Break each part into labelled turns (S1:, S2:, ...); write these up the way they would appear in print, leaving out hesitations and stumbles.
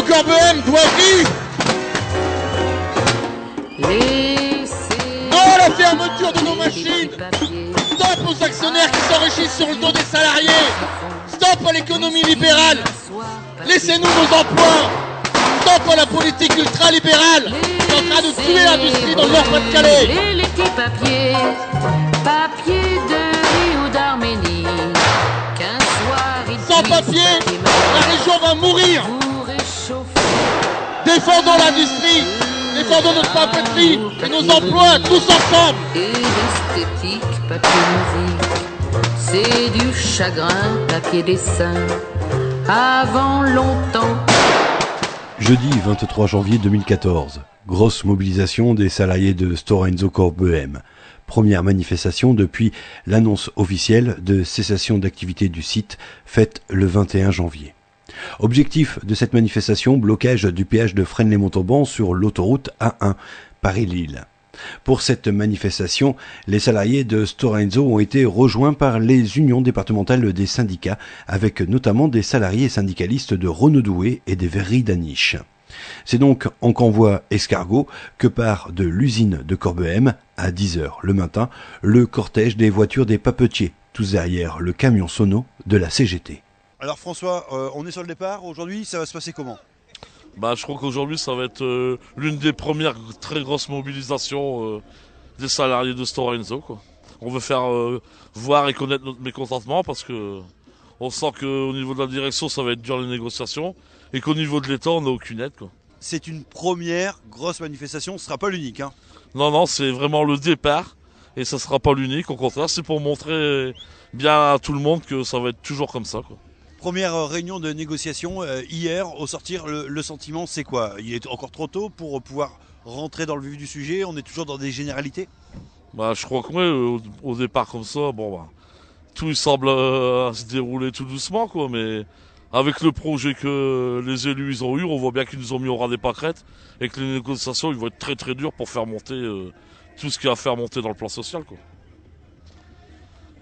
S1: Corbehem doit vivre. Non à la fermeture de nos machines. Stop aux actionnaires qui s'enrichissent sur le dos des salariés. Stop à l'économie libérale. Laissez-nous nos emplois. Stop à la politique ultralibérale qui est en train de tuer l'industrie dans le Nord-Pas-de-Calais.
S2: Les petits papiers de Rio d'Arménie. Qu'un soir il
S1: Sans papier, la région va mourir. Défendons l'industrie, défendons notre papeterie et nos emplois, tous ensemble.
S2: Et l'esthétique, papier musique, c'est du chagrin, papier dessin. Avant longtemps.
S3: Jeudi 23 janvier 2014, grosse mobilisation des salariés de Stora Enso Corbehem. Première manifestation depuis l'annonce officielle de cessation d'activité du site faite le 21 janvier. Objectif de cette manifestation, blocage du péage de Fresnes-lès-Montauban sur l'autoroute A1, Paris-Lille. Pour cette manifestation, les salariés de Stora Enso ont été rejoints par les unions départementales des syndicats, avec notamment des salariés syndicalistes de Renaudoué et des verreries d'Aniche. C'est donc en convoi escargot que part de l'usine de Corbehem, à 10h le matin, le cortège des voitures des papetiers, tous derrière le camion sono de la CGT.
S4: Alors François, on est sur le départ, aujourd'hui ça va se passer comment ?
S5: Je crois qu'aujourd'hui ça va être l'une des premières très grosses mobilisations des salariés de Stora Enso, quoi. On veut faire voir et connaître notre mécontentement parce que on sent qu'au niveau de la direction ça va être dur les négociations et qu'au niveau de l'État on n'a aucune aide, quoi.
S4: C'est une première grosse manifestation, ce ne sera pas l'unique. Hein.
S5: Non, c'est vraiment le départ et ça ne sera pas l'unique, au contraire c'est pour montrer bien à tout le monde que ça va être toujours comme ça, quoi.
S4: Première réunion de négociation hier, au sortir, le sentiment c'est quoi ? Il est encore trop tôt pour pouvoir rentrer dans le vif du sujet, on est toujours dans des généralités ?
S5: Je crois que oui, au départ comme ça, tout semble se dérouler tout doucement, quoi, mais avec le projet que les élus ils ont eu, on voit bien qu'ils nous ont mis au ras des pâquerettes et que les négociations ils vont être très très dures pour faire monter tout ce qu'il y a à faire monter dans le plan social, quoi.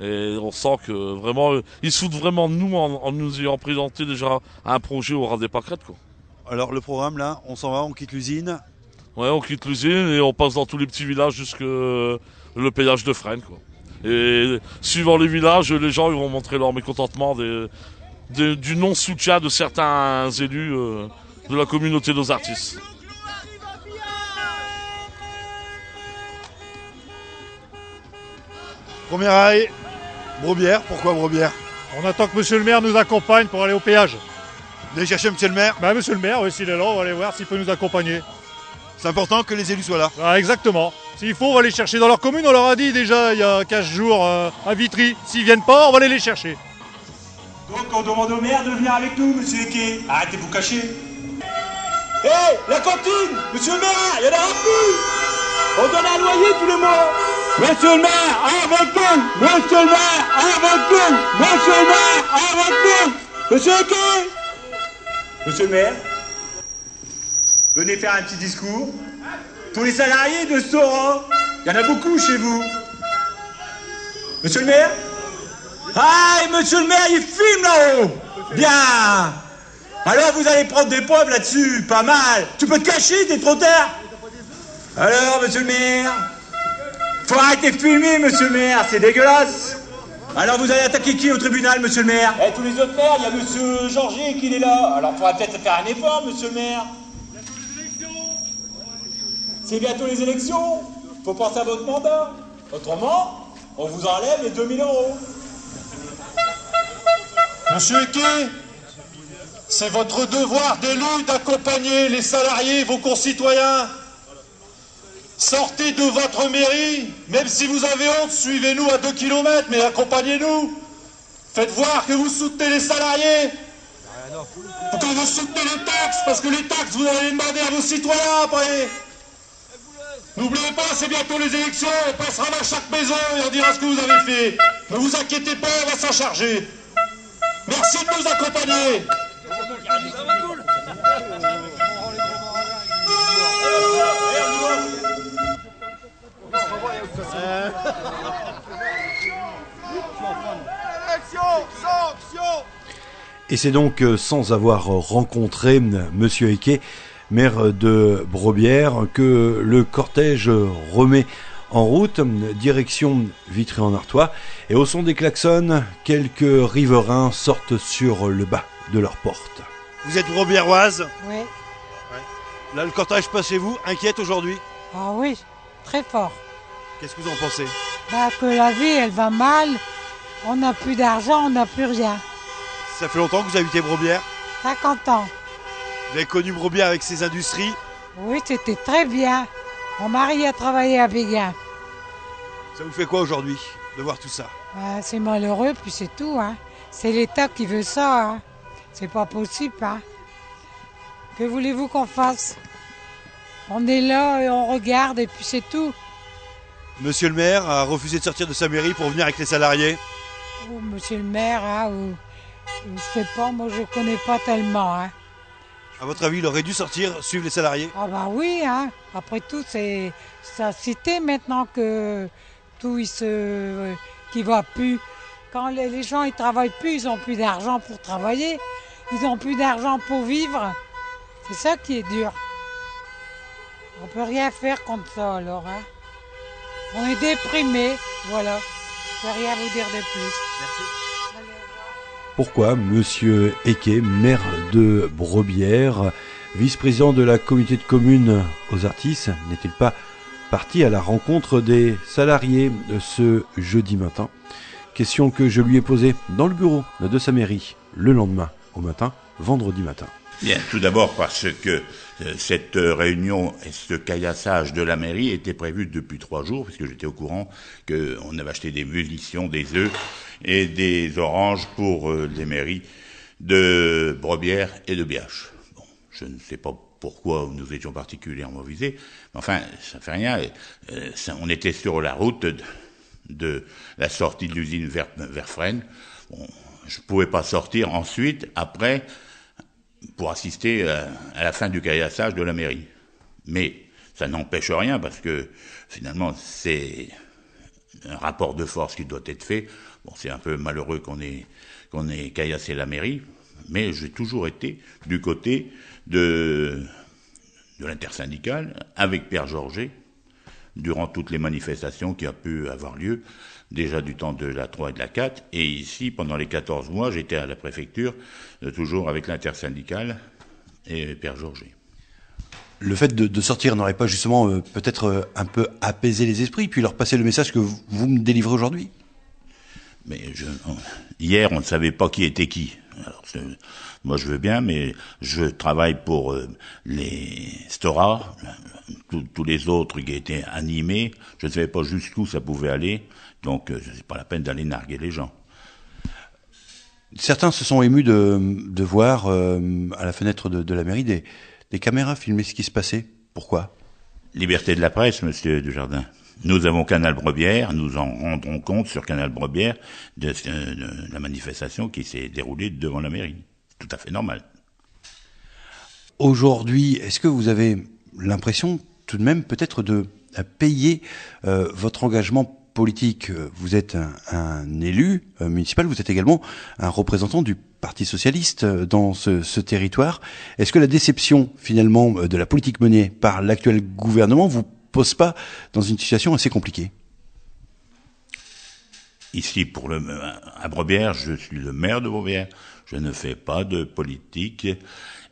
S5: Et on sent que vraiment, ils se foutent vraiment de nous en nous ayant présenté déjà un projet au ras des pâquerettes, quoi.
S4: Alors le programme là, on s'en va, on quitte l'usine ?
S5: Ouais, on quitte l'usine et on passe dans tous les petits villages jusque le péage de Fresnes, quoi. Et suivant les villages, les gens ils vont montrer leur mécontentement du non-soutien de certains élus de la communauté des artistes.
S4: Premier arrêt, Brobière. Pourquoi Brobière ?
S6: On attend que monsieur le maire nous accompagne pour aller au péage.
S4: Vous allez chercher monsieur le maire ?
S6: Monsieur le maire, oui, s'il est là, on va aller voir s'il peut nous accompagner.
S4: C'est important que les élus soient là.
S6: Exactement. S'il faut, on va les chercher dans leur commune. On leur a dit déjà il y a 15 jours à Vitry. S'ils viennent pas, on va aller les chercher.
S7: Donc on demande au maire de venir avec nous, monsieur Eke. Arrêtez de vous cacher. Hé, la cantine, monsieur le maire, il y en a plus. On donne un loyer tous les mois. Monsieur le maire, à votre compte. Monsieur le maire, à votre compte. Monsieur le maire, à votre compte. Monsieur Eke. Monsieur le maire, venez faire un petit discours. Pour les salariés de Stora, il y en a beaucoup chez vous. Monsieur le maire ? Ah, et monsieur le maire, il filme là-haut. Bien. Alors vous allez prendre des preuves là-dessus, pas mal. Tu peux te cacher, t'es trop tard. Alors, monsieur le maire, faut arrêter de filmer, monsieur le maire, c'est dégueulasse. Alors vous allez attaquer qui au tribunal, monsieur le maire ? Tous les autres maires, il y a monsieur Georgier qui est là. Alors faudra peut-être faire un effort, monsieur le maire. C'est bientôt les élections. Faut penser à votre mandat. Autrement, on vous enlève les 2000 €.
S6: Monsieur Eke, c'est votre devoir d'élu d'accompagner les salariés, vos concitoyens. Sortez de votre mairie, même si vous avez honte, suivez-nous à 2 km, mais accompagnez-nous. Faites voir que vous soutenez les salariés. Pourquoi vous soutenez les taxes? Parce que les taxes, vous allez les demander à vos citoyens après. N'oubliez pas, c'est bientôt les élections, on passera dans chaque maison et on dira ce que vous avez fait. Ne vous inquiétez pas, on va s'en charger. Merci de nous accompagner.
S3: Et c'est donc sans avoir rencontré Monsieur Eke, maire de Brobière, que le cortège remet en route, direction Vitry-en-Artois. Et au son des klaxons, quelques riverains sortent sur le bas de leur porte.
S4: Vous êtes brobiéroise?
S8: Oui.
S4: Là, le cortège passe chez vous, inquiète aujourd'hui?
S8: Ah oui, très fort.
S4: Qu'est-ce que vous en pensez?
S8: Que la vie, elle va mal. On n'a plus d'argent, on n'a plus rien.
S4: Ça fait longtemps que vous habitez Brobière?
S8: 50 ans.
S4: Vous avez connu Brobière avec ses industries?
S8: Oui, c'était très bien. Mon mari a travaillé à Béguin.
S4: Ça vous fait quoi aujourd'hui de voir tout ça?
S8: C'est malheureux, puis c'est tout. Hein. C'est l'État qui veut ça. Hein. C'est pas possible. Hein. Que voulez-vous qu'on fasse? On est là et on regarde et puis c'est tout.
S4: Monsieur le maire a refusé de sortir de sa mairie pour venir avec les salariés?
S8: Oh, monsieur le maire, hein, je sais pas, moi je connais pas tellement. Hein.
S4: À votre avis, il aurait dû sortir, suivre les salariés?
S8: Ah bah oui, hein. Après tout, c'est sa cité maintenant que tout qui va plus. Quand les gens ils travaillent plus, ils ont plus d'argent pour travailler, ils ont plus d'argent pour vivre. C'est ça qui est dur. On peut rien faire contre ça alors. Hein. On est déprimés, voilà. Je peux rien vous dire de plus.
S4: Merci.
S3: Pourquoi Monsieur Eke, maire de Brobière, vice-président de la communauté de communes aux Artistes, n'est-il pas parti à la rencontre des salariés ce jeudi matin? Question que je lui ai posée dans le bureau de sa mairie le lendemain au matin, vendredi matin.
S9: Bien, tout d'abord parce que cette réunion et ce caillassage de la mairie était prévu depuis 3 jours, puisque j'étais au courant qu'on avait acheté des munitions, des œufs et des oranges pour les mairies de Brobière et de Biache. Bon, je ne sais pas pourquoi nous étions particulièrement visés, mais enfin, ça fait rien. On était sur la route de la sortie de l'usine vers Fresnes. Bon, je ne pouvais pas sortir ensuite, après, pour assister à la fin du caillassage de la mairie. Mais ça n'empêche rien, parce que finalement, c'est un rapport de force qui doit être fait. Bon, c'est un peu malheureux qu'on ait caillassé la mairie, mais j'ai toujours été du côté de l'intersyndicale, avec Pierre Georget, durant toutes les manifestations qui ont pu avoir lieu, déjà du temps de la 3 et de la 4, et ici, pendant les 14 mois, j'étais à la préfecture, toujours avec l'intersyndicale et Pierre Georget.
S3: Le fait de sortir n'aurait pas justement peut-être un peu apaisé les esprits, puis leur passer le message que vous me délivrez aujourd'hui?
S9: Mais hier, on ne savait pas qui était qui. Alors, moi, je veux bien, mais je travaille pour les Stora, tous les autres qui étaient animés. Je ne savais pas jusqu'où ça pouvait aller, donc c'est pas la peine d'aller narguer les gens.
S3: Certains se sont émus de voir à la fenêtre de la mairie des caméras filmer ce qui se passait. Pourquoi?
S9: Liberté de la presse, monsieur Dujardin. Nous avons Canal Brobière, nous en rendrons compte sur Canal Brobière de la manifestation qui s'est déroulée devant la mairie. Tout à fait normal.
S3: Aujourd'hui, est-ce que vous avez l'impression tout de même peut-être de payer votre engagement politique? Vous êtes un élu municipal, vous êtes également un représentant du Parti socialiste dans ce territoire. Est-ce que la déception finalement de la politique menée par l'actuel gouvernement vous pose pas dans une situation assez compliquée?
S9: Ici, à Brobière, je suis le maire de Brobière. Je ne fais pas de politique.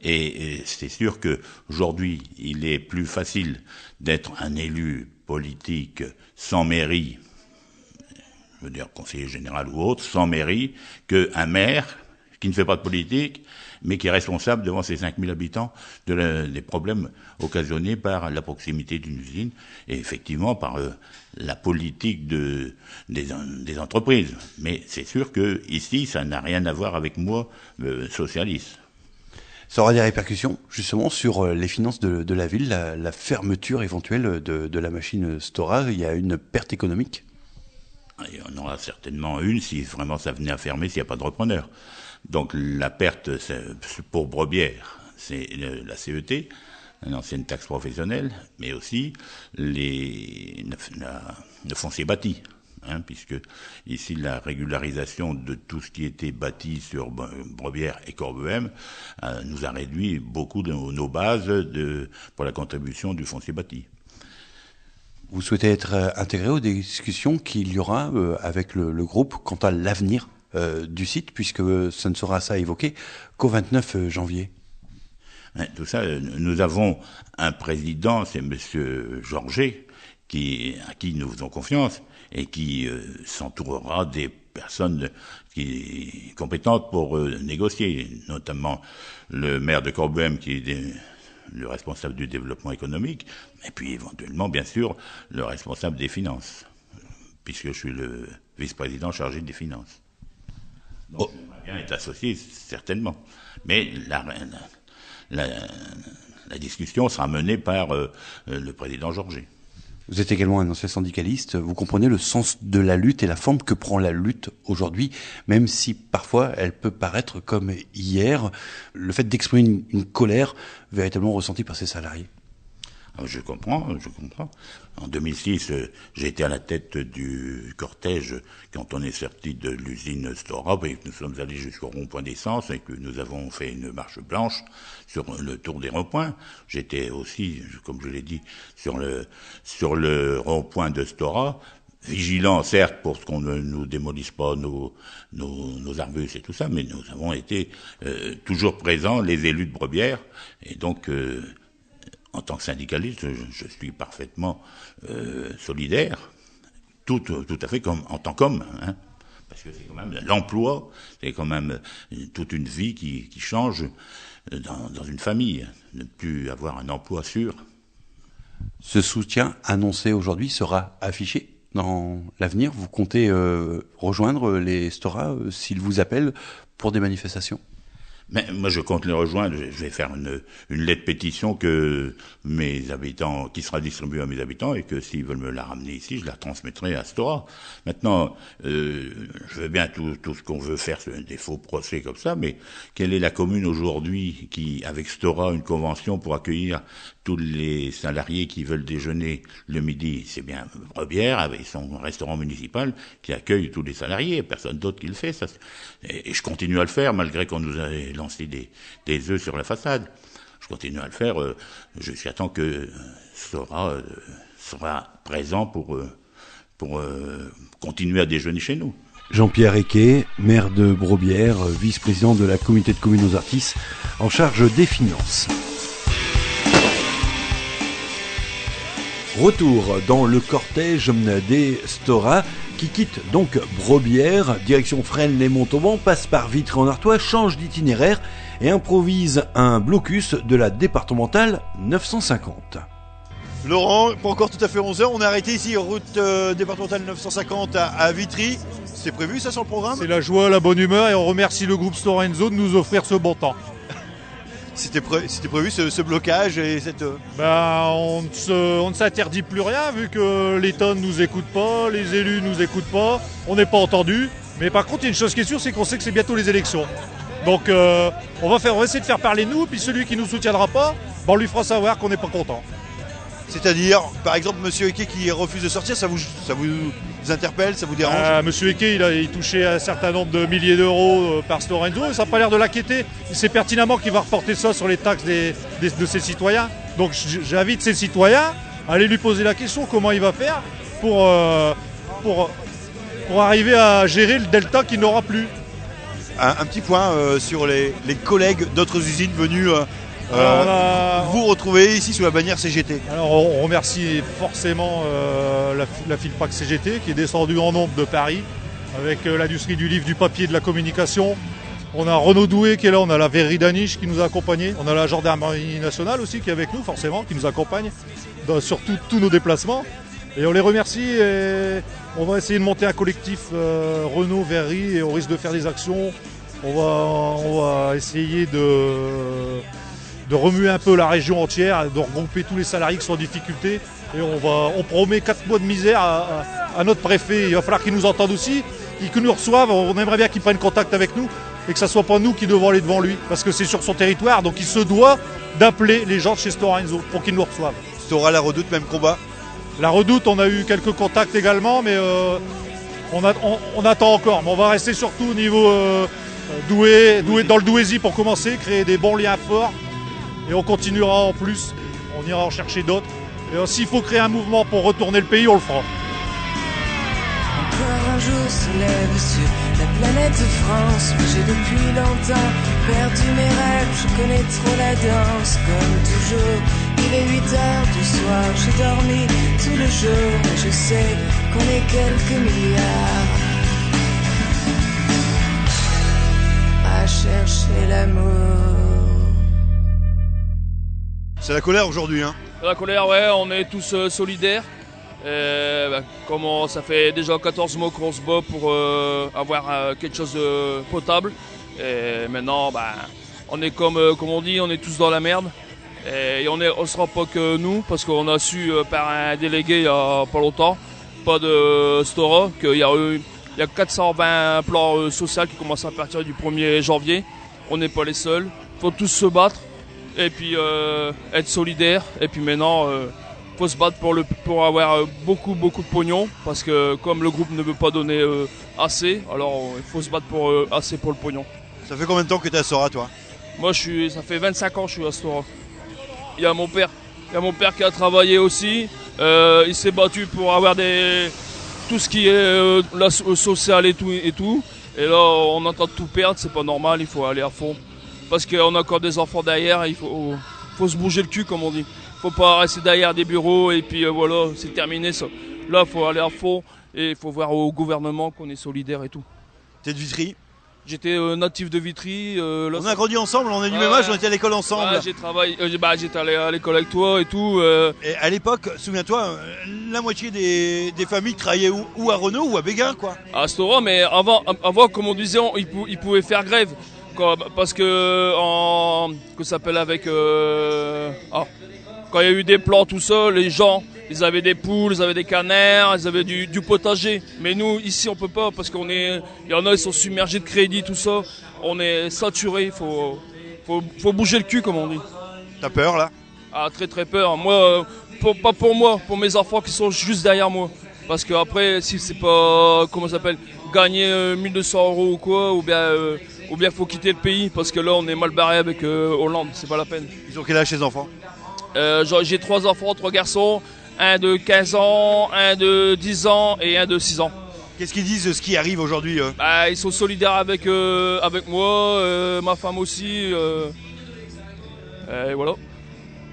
S9: Et c'est sûr que aujourd'hui, il est plus facile d'être un élu politique sans mairie, je veux dire conseiller général ou autre, sans mairie, qu'un maire qui ne fait pas de politique, mais qui est responsable devant ses 5000 habitants des problèmes occasionnés par la proximité d'une usine et effectivement par la politique des entreprises. Mais c'est sûr que ici, ça n'a rien à voir avec moi, socialiste.
S3: Ça aura des répercussions justement sur les finances de la ville, la fermeture éventuelle de la machine Stora. Il y a une perte économique?
S9: Il y en aura certainement une si vraiment ça venait à fermer, s'il n'y a pas de repreneur. Donc la perte pour Brobière, c'est la CET, l'ancienne taxe professionnelle, mais aussi le foncier bâti. puisque ici la régularisation de tout ce qui était bâti sur Brebières et Corbehem nous a réduit beaucoup de nos bases pour la contribution du foncier bâti.
S3: Vous souhaitez être intégré aux discussions qu'il y aura avec le groupe quant à l'avenir du site, puisque ce ne sera ça évoqué qu'au 29 janvier.
S9: Tout ça, nous avons un président, c'est Monsieur Georget, à qui nous faisons confiance et qui s'entourera des personnes compétentes pour négocier, notamment le maire de Corbehem qui est le responsable du développement économique, et puis éventuellement, bien sûr, le responsable des finances, puisque je suis le vice-président chargé des finances. Donc, j'aimerais bien être associé, certainement. Mais la discussion sera menée par le président Georget.
S3: Vous êtes également un ancien syndicaliste, vous comprenez le sens de la lutte et la forme que prend la lutte aujourd'hui, même si parfois elle peut paraître comme hier, le fait d'exprimer une colère véritablement ressentie par ces salariés.
S9: Je comprends. En 2006, j'ai été à la tête du cortège quand on est sorti de l'usine Stora, et que nous sommes allés jusqu'au rond-point d'essence et que nous avons fait une marche blanche sur le tour des ronds-points. J'étais aussi, comme je l'ai dit, sur le rond-point de Stora, vigilant certes pour qu'on ne nous démolisse pas nos arbustes et tout ça, mais nous avons été toujours présents, les élus de Brebières, et donc en tant que syndicaliste, je suis parfaitement solidaire, tout à fait comme en tant qu'homme, parce que c'est quand même l'emploi, c'est quand même toute une vie qui change dans une famille, ne plus avoir un emploi sûr.
S3: Ce soutien annoncé aujourd'hui sera affiché dans l'avenir. Vous comptez rejoindre les Stora s'ils vous appellent pour des manifestations?
S9: Mais moi, je compte les rejoindre. Je vais faire une lettre pétition que mes habitants, qui sera distribuée à mes habitants, et que s'ils veulent me la ramener ici, je la transmettrai à Stora. Maintenant, je veux bien tout ce qu'on veut faire, des faux procès comme ça, mais quelle est la commune aujourd'hui qui, avec Stora, une convention pour accueillir tous les salariés qui veulent déjeuner le midi? C'est bien Brebières, avec son restaurant municipal, qui accueille tous les salariés. Personne d'autre qui le fait. Ça. Et je continue à le faire, malgré qu'on nous ait lancé des œufs sur la façade. Je continue à le faire jusqu'à temps que Stora sera présent pour continuer à déjeuner chez nous.
S3: Jean-Pierre Ecquet, maire de Brebières, vice-président de la communauté de communes aux Artis, en charge des finances. Retour dans le cortège des Stora qui quitte donc Brebières, direction Fresnes-lès-Montauban, passe par Vitry-en-Artois, change d'itinéraire et improvise un blocus de la départementale 950.
S4: Laurent, pas encore tout à fait 11h, on est arrêté ici, route départementale 950 à Vitry. C'est prévu ça sur le programme?
S10: C'est la joie, la bonne humeur et on remercie le groupe Stora Enso de nous offrir ce bon temps.
S4: C'était prévu ce blocage et cette...
S10: On ne s'interdit plus rien vu que l'État ne nous écoute pas, les élus ne nous écoutent pas, on n'est pas entendu. Mais par contre, il y a une chose qui est sûre, c'est qu'on sait que c'est bientôt les élections. Donc on va essayer de faire parler nous, puis celui qui ne nous soutiendra pas, on lui fera savoir qu'on n'est pas content.
S4: C'est-à-dire, par exemple, Monsieur Ecquet qui refuse de sortir, ça vous interpelle, ça vous dérange?
S10: Monsieur Ecquet, il touché un certain nombre de milliers d'euros par Stora Enso, et ça n'a pas l'air de l'inquiéter. Il sait pertinemment qu'il va reporter ça sur les taxes de ses citoyens. Donc j'invite ses citoyens à aller lui poser la question comment il va faire pour arriver à gérer le delta qu'il n'aura plus.
S4: Un petit point sur les collègues d'autres usines venus vous retrouver ici sous la bannière CGT.
S10: Alors on remercie forcément la Filpac CGT qui est descendue en nombre de Paris avec l'industrie du livre, du papier, de la communication. On a Renaud Doué qui est là, on a la Verrerie d'Aniche qui nous a accompagnés, on a la Gendarmerie nationale aussi qui est avec nous forcément, qui nous accompagne sur tous nos déplacements. Et on les remercie et on va essayer de monter un collectif Renaud, Verrerie, et on risque de faire des actions. On va essayer de remuer un peu la région entière, de regrouper tous les salariés qui sont en difficulté. Et on promet 4 mois de misère à notre préfet. Il va falloir qu'il nous entende aussi, qu'il nous reçoive. On aimerait bien qu'il prenne contact avec nous et que ce ne soit pas nous qui devons aller devant lui. Parce que c'est sur son territoire, donc il se doit d'appeler les gens de chez Stora Enso pour qu'ils nous reçoivent.
S4: Stora, la Redoute, même combat?
S10: La Redoute, on a eu quelques contacts également, mais on attend encore, mais on va rester surtout au niveau Douai, dans le Douaisis pour commencer, créer des bons liens forts. Et on continuera en plus, on ira en chercher d'autres. Et s'il faut créer un mouvement pour retourner le pays, on le fera.
S11: Encore un jour se lève sur la planète France. Moi j'ai depuis longtemps perdu mes rêves. Je connais trop la danse. Comme toujours, il est 8h du soir. J'ai dormi tout le jour et je sais qu'on est quelques milliards à chercher l'amour.
S4: C'est la colère aujourd'hui, hein?
S12: La colère, ouais, on est tous solidaires. Comme ça fait déjà 14 mois qu'on se bat pour avoir quelque chose de potable. Et maintenant, on est comme on dit, on est tous dans la merde. Et on ne sera pas que nous, parce qu'on a su par un délégué il n'y a pas longtemps, pas de Stora, qu'il y a 420 plans sociaux qui commencent à partir du 1er janvier. On n'est pas les seuls. Il faut tous se battre et puis être solidaires. Et puis maintenant, faut se battre pour avoir beaucoup de pognon, parce que comme le groupe ne veut pas donner assez, alors il faut se battre pour assez pour le pognon.
S4: Ça fait combien de temps que tu es à Stora, toi?
S12: Moi, ça fait 25 ans que je suis à Stora. Il y a mon père qui a travaillé aussi. Il s'est battu pour avoir tout ce qui est social et tout. Et là, on est en train de tout perdre, c'est pas normal, il faut aller à fond. Parce qu'on a encore des enfants derrière, il faut se bouger le cul, comme on dit. Faut pas rester derrière des bureaux et puis voilà, c'est terminé ça. Là, il faut aller à fond et il faut voir au gouvernement qu'on est solidaire et tout.
S4: T'es de Vitry?
S12: J'étais natif de Vitry.
S4: On a grandi ensemble, on est du même âge, on était à l'école ensemble.
S12: Ouais, j'étais allé à l'école avec toi et tout.
S4: Et à l'époque, souviens-toi, la moitié des familles travaillaient ou à Renault ou à Béguin, quoi.
S12: À Stora, mais avant, comme on disait, ils pouvaient faire grève. Parce que, que ça s'appelle avec... quand il y a eu des plans, tout ça, les gens, ils avaient des poules, ils avaient des canards, ils avaient du potager. Mais nous, ici, on peut pas, parce il y en a, ils sont submergés de crédit, tout ça. On est saturé, il faut bouger le cul, comme on dit.
S4: T'as peur, là?
S12: Ah, très très peur. Moi, pas pour moi, pour mes enfants qui sont juste derrière moi. Parce qu'après, si c'est pas, comment ça s'appelle, gagner 1200 € ou quoi, ou bien faut quitter le pays, parce que là, on est mal barré avec Hollande, c'est pas la peine.
S4: Ils ont quel âge, ces enfants?
S12: J'ai 3 enfants, 3 garçons, un de 15 ans, un de 10 ans et un de 6 ans.
S4: Qu'est-ce qu'ils disent de ce qui arrive aujourd'hui?
S12: Ils sont solidaires avec moi, ma femme aussi. Et voilà.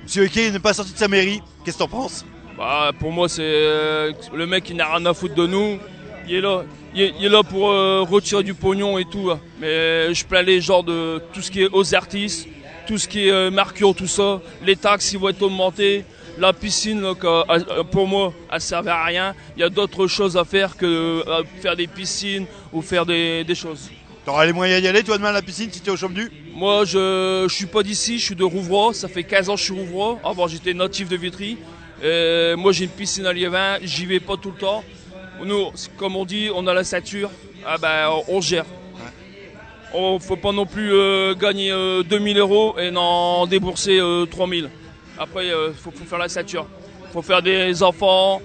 S4: Monsieur Eke n'est pas sorti de sa mairie, qu'est-ce que t'en penses?
S12: Pour moi, c'est le mec qui n'a rien à foutre de nous. Il est là pour retirer du pognon et tout. Mais je plains les gens de tout ce qui est aux artistes. Tout ce qui est Mercure, tout ça, les taxes ils vont être augmentées, la piscine là, pour moi elle servait à rien, il y a d'autres choses à faire que faire des piscines ou faire des choses.
S4: T'auras les moyens d'y aller toi demain à la piscine si t'es au Chaume-du?
S12: Moi je suis pas d'ici, je suis de Rouvroy, ça fait 15 ans que je suis Rouvroy, avant j'étais natif de Vitry. Moi j'ai une piscine à Liévin, j'y vais pas tout le temps. Nous, comme on dit, on a la stature, on gère. Il ne faut pas non plus gagner 2000 € et n'en débourser 3000. Après, il faut faire la stature. Il faut faire des enfants,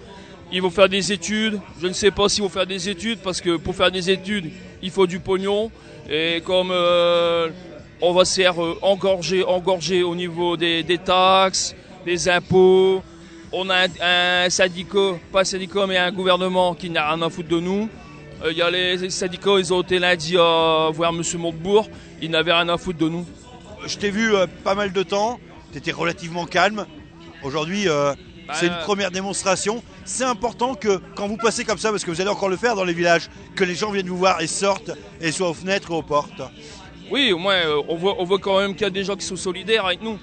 S12: ils vont faire des études. Je ne sais pas s'ils vont faire des études parce que pour faire des études, il faut du pognon. Et comme on va se faire engorger au niveau des taxes, des impôts, on a un syndicat, pas un syndicat mais un gouvernement qui n'a rien à foutre de nous. Il y a les syndicats, ils ont été lundi à voir M. Montebourg, ils n'avaient rien à foutre de nous.
S4: Je t'ai vu pas mal de temps, tu étais relativement calme. Aujourd'hui, c'est une première démonstration. C'est important que quand vous passez comme ça, parce que vous allez encore le faire dans les villages, que les gens viennent vous voir et sortent et soient aux fenêtres et aux portes.
S12: Oui, au moins, on voit quand même qu'il y a des gens qui sont solidaires avec nous.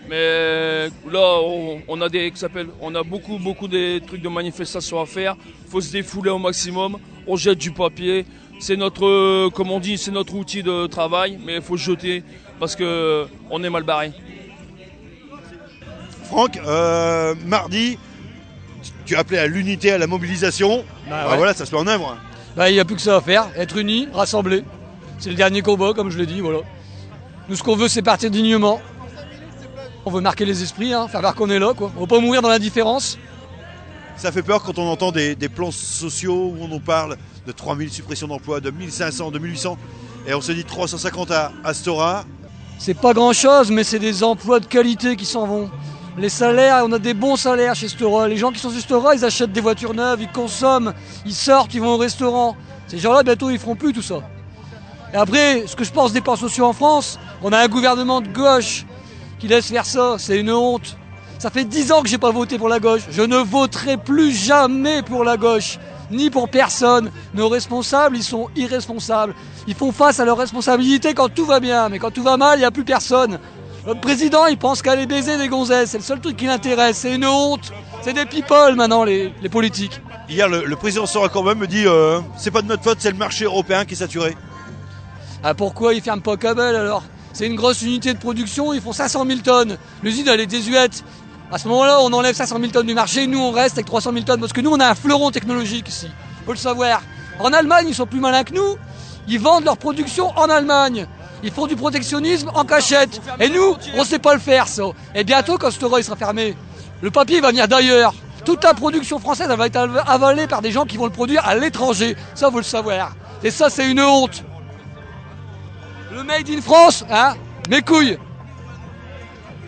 S12: Mais là, on a beaucoup des trucs de manifestation à faire. Il faut se défouler au maximum. On jette du papier. C'est notre, comme on dit, c'est notre outil de travail. Mais il faut se jeter parce qu'on est mal barré.
S4: Franck, mardi, tu as appelé à l'unité, à la mobilisation.
S13: Ouais.
S4: Voilà, ça se met en œuvre.
S13: Il n'y a plus que ça à faire. Être unis, rassemblés. C'est le dernier combat, comme je l'ai dit. Voilà. Nous, ce qu'on veut, c'est partir dignement. On veut marquer les esprits, faire voir qu'on est là, quoi. On ne veut pas mourir dans l'indifférence.
S4: Ça fait peur quand on entend des plans sociaux où on nous parle de 3000 suppressions d'emplois, de 1500, de 1800, et on se dit 350 à Stora.
S13: C'est pas grand-chose, mais c'est des emplois de qualité qui s'en vont. Les salaires, on a des bons salaires chez Stora. Les gens qui sont chez Stora, ils achètent des voitures neuves, ils consomment, ils sortent, ils vont au restaurant. Ces gens-là, bientôt, ils feront plus tout ça. Et après, ce que je pense des plans sociaux en France, on a un gouvernement de gauche qui laisse faire ça, c'est une honte. Ça fait 10 ans que j'ai pas voté pour la gauche. Je ne voterai plus jamais pour la gauche, ni pour personne. Nos responsables, ils sont irresponsables. Ils font face à leurs responsabilités quand tout va bien, mais quand tout va mal, il n'y a plus personne. Le président, il pense qu'à aller baiser des gonzesses, c'est le seul truc qui l'intéresse. C'est une honte. C'est des people maintenant, les politiques.
S4: Hier, le président Stora quand même me dit c'est pas de notre faute, c'est le marché européen qui est saturé.
S13: Ah, pourquoi ils ferment pas Cabel alors? C'est une grosse unité de production, ils font 500 000 tonnes. L'usine, elle est désuète. À ce moment-là, on enlève 500 000 tonnes du marché, nous on reste avec 300 000 tonnes, parce que nous on a un fleuron technologique ici, faut le savoir. En Allemagne, ils sont plus malins que nous, ils vendent leur production en Allemagne. Ils font du protectionnisme en cachette. Et nous, on sait pas le faire ça. Et bientôt, quand Stora il sera fermé, le papier va venir d'ailleurs. Toute la production française, elle va être avalée par des gens qui vont le produire à l'étranger. Ça, faut le savoir. Et ça, c'est une honte. Le Made in France, hein, mes couilles.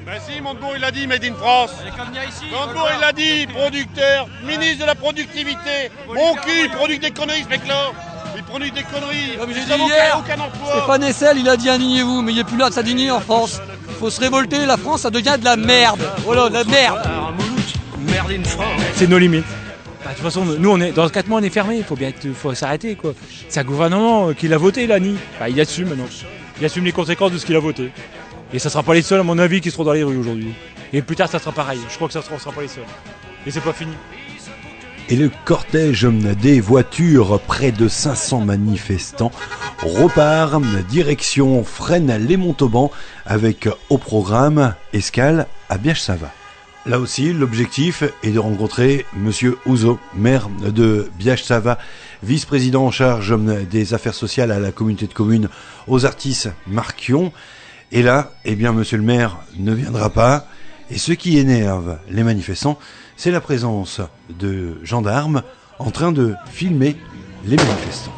S14: Ben si, Montebourg il a dit Made in France. Montebourg il a dit, producteur, ministre de la productivité. Mon cul, il produit des conneries ce mec-là. Il produit des conneries.
S13: Comme j'ai dit
S14: Ils n'ont
S13: hier,
S14: aucun emploi.
S13: Stéphane Hessel, il a dit indignez-vous, mais il n'est plus là de s'indigner en France. Il faut se révolter, la France, ça devient de la merde. Voilà, de la merde.
S15: C'est nos limites. Bah, de toute façon, nous, on est, dans 4 mois, on est fermé. Faut s'arrêter, quoi. C'est un gouvernement qui l'a voté, l'ANI. Bah, il assume maintenant. Il assume les conséquences de ce qu'il a voté. Et ça ne sera pas les seuls, à mon avis, qui seront dans les rues aujourd'hui. Et plus tard, ça sera pareil. Je crois que ça ne sera pas les seuls. Et c'est pas fini.
S3: Et le cortège des voitures, près de 500 manifestants, repart direction Fresnes-lès-Montauban avec au programme escale à Biache-Sava. Là aussi, l'objectif est de rencontrer Monsieur Ouzo, maire de Biache-Sava, vice-président en charge des affaires sociales à la communauté de communes aux Artis-Marquion. Et là, eh bien, monsieur le maire ne viendra pas. Et ce qui énerve les manifestants, c'est la présence de gendarmes en train de filmer les manifestants.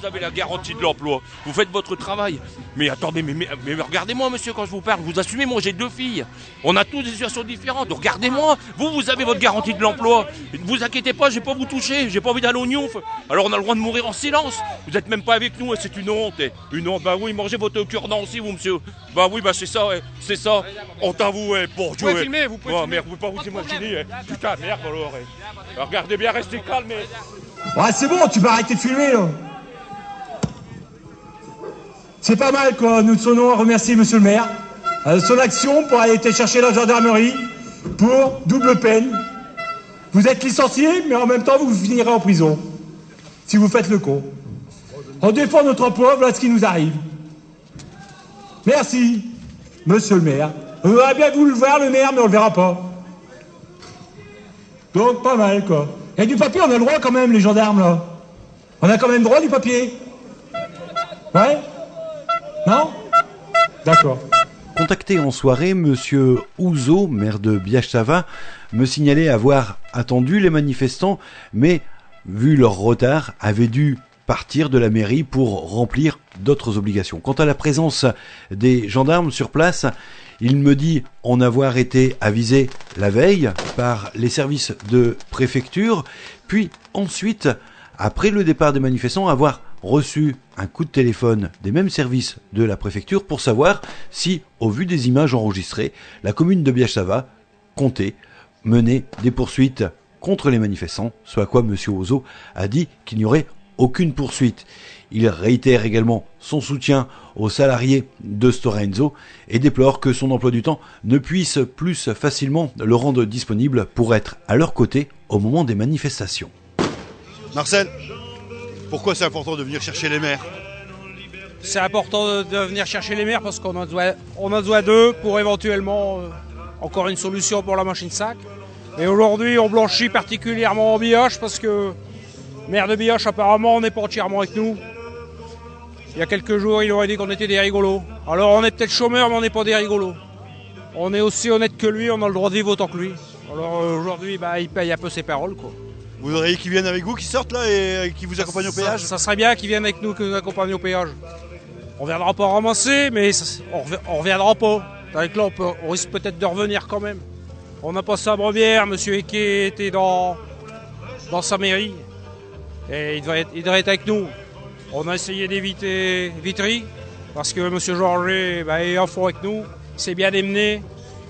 S16: Vous avez la garantie de l'emploi, vous faites votre travail. Mais attendez, mais regardez-moi monsieur quand je vous parle, vous assumez, moi j'ai 2 filles. On a tous des situations différentes, donc regardez-moi, vous avez votre garantie de l'emploi. Ne vous inquiétez pas, je vais pas vous toucher, j'ai pas envie d'aller au Niouf. Alors on a le droit de mourir en silence. Vous n'êtes même pas avec nous et c'est une honte. Une honte, bah oui, mangez votre cure-dent aussi vous monsieur. Bah oui, bah c'est ça, c'est ça. Honte à vous, pour Dieu.
S14: Vous pouvez filmer, vous pouvez filmer.
S16: Merde, vous pouvez pas vous imaginer. Putain, merde alors. Alors, regardez bien, restez calme.
S7: Ouais, c'est bon, tu vas arrêter de filmer là. C'est pas mal quoi, nous tenons à remercier monsieur le maire de son action pour aller chercher la gendarmerie pour double peine. Vous êtes licencié, mais en même temps vous finirez en prison si vous faites le con. On défend notre emploi, voilà ce qui nous arrive. Merci, monsieur le maire. On aurait bien voulu le voir le maire, mais on le verra pas. Donc pas mal quoi. Et du papier, on a le droit quand même, les gendarmes là. On a quand même droit du papier. Ouais? Non? D'accord.
S3: Contacté en soirée, monsieur Ouzo, maire de Biache-Sava, me signalait avoir attendu les manifestants, mais, vu leur retard, avait dû partir de la mairie pour remplir d'autres obligations. Quant à la présence des gendarmes sur place, il me dit en avoir été avisé la veille par les services de préfecture, puis ensuite, après le départ des manifestants, avoir reçu un coup de téléphone des mêmes services de la préfecture pour savoir si, au vu des images enregistrées, la commune de Biache-Sava comptait mener des poursuites contre les manifestants, ce à quoi M. Ouzo a dit qu'il n'y aurait aucune poursuite. Il réitère également son soutien aux salariés de Stora Enso et déplore que son emploi du temps ne puisse plus facilement le rendre disponible pour être à leur côté au moment des manifestations.
S4: Marcel, pourquoi c'est important de venir chercher les maires?
S17: C'est important de venir chercher les maires parce qu'on a besoin d'eux pour éventuellement encore une solution pour la machine sac. Et aujourd'hui, on blanchit particulièrement en Bioche parce que maire de Bioche, apparemment, n'est pas entièrement avec nous. Il y a quelques jours, il aurait dit qu'on était des rigolos. Alors on est peut-être chômeurs, mais on n'est pas des rigolos. On est aussi honnête que lui, on a le droit de vivre autant que lui. Alors aujourd'hui, il paye un peu ses paroles, quoi.
S4: Vous voudriez qu'ils viennent avec vous, qu'ils sortent là et qu'ils vous accompagnent au péage?
S17: Ça serait bien qu'ils viennent avec nous, qu'ils nous accompagnent au péage. On viendra pas ramasser, mais on reviendra pas. Avec là, on risque peut-être de revenir quand même. On a passé à Brebière, monsieur Eke était dans sa mairie. Et il devrait être avec nous. On a essayé d'éviter Vitry, parce que monsieur Georget est à fond avec nous. Il s'est bien démené,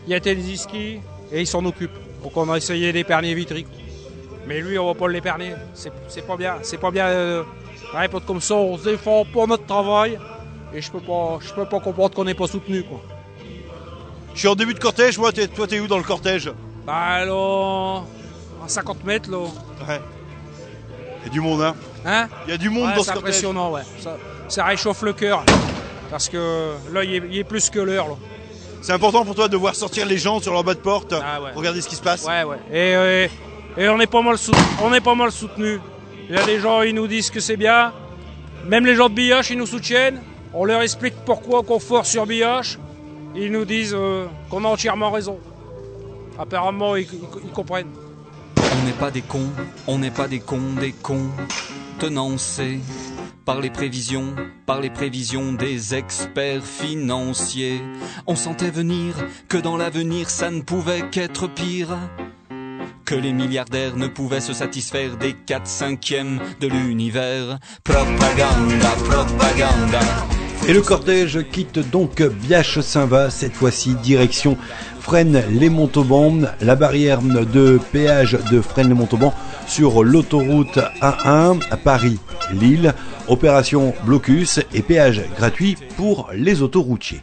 S17: il a été des skis et il s'en occupe. Donc on a essayé d'épergner Vitry. Mais lui, on va pas l'épergner. C'est pas bien. C'est pas bien. Répondre comme ça, on se défend pour notre travail. Et je peux pas comprendre qu'on n'est pas soutenu, quoi.
S4: Je suis en début de cortège, moi, toi t'es où dans le cortège?
S17: Bah là, à 50 mètres là.
S4: Ouais. Il y a du monde, hein?
S17: Hein?
S4: Il y a du monde dans ce cortège.
S17: C'est impressionnant, ouais. Ça réchauffe le cœur. Parce que là, il est plus que l'heure, là.
S4: C'est important pour toi de voir sortir les gens sur leur bas de porte, regarder ce qui se passe?
S17: Ouais. Et on est pas mal soutenus. Il y a des gens, ils nous disent que c'est bien. Même les gens de Biache, ils nous soutiennent. On leur explique pourquoi qu'on force sur Biache. Ils nous disent qu'on a entièrement raison. Apparemment, ils comprennent.
S18: On n'est pas des cons, des cons tenancés par les prévisions des experts financiers. On sentait venir que dans l'avenir ça ne pouvait qu'être pire, que les milliardaires ne pouvaient se satisfaire des 4/5 de l'univers. Propaganda.
S3: Et le cortège quitte donc Biache-Saint-Va, cette fois-ci direction Fresnes-les-Montauban, la barrière de péage de Fresnes-les-Montauban sur l'autoroute A1 à Paris-Lille. Opération blocus et péage gratuit pour les autoroutiers.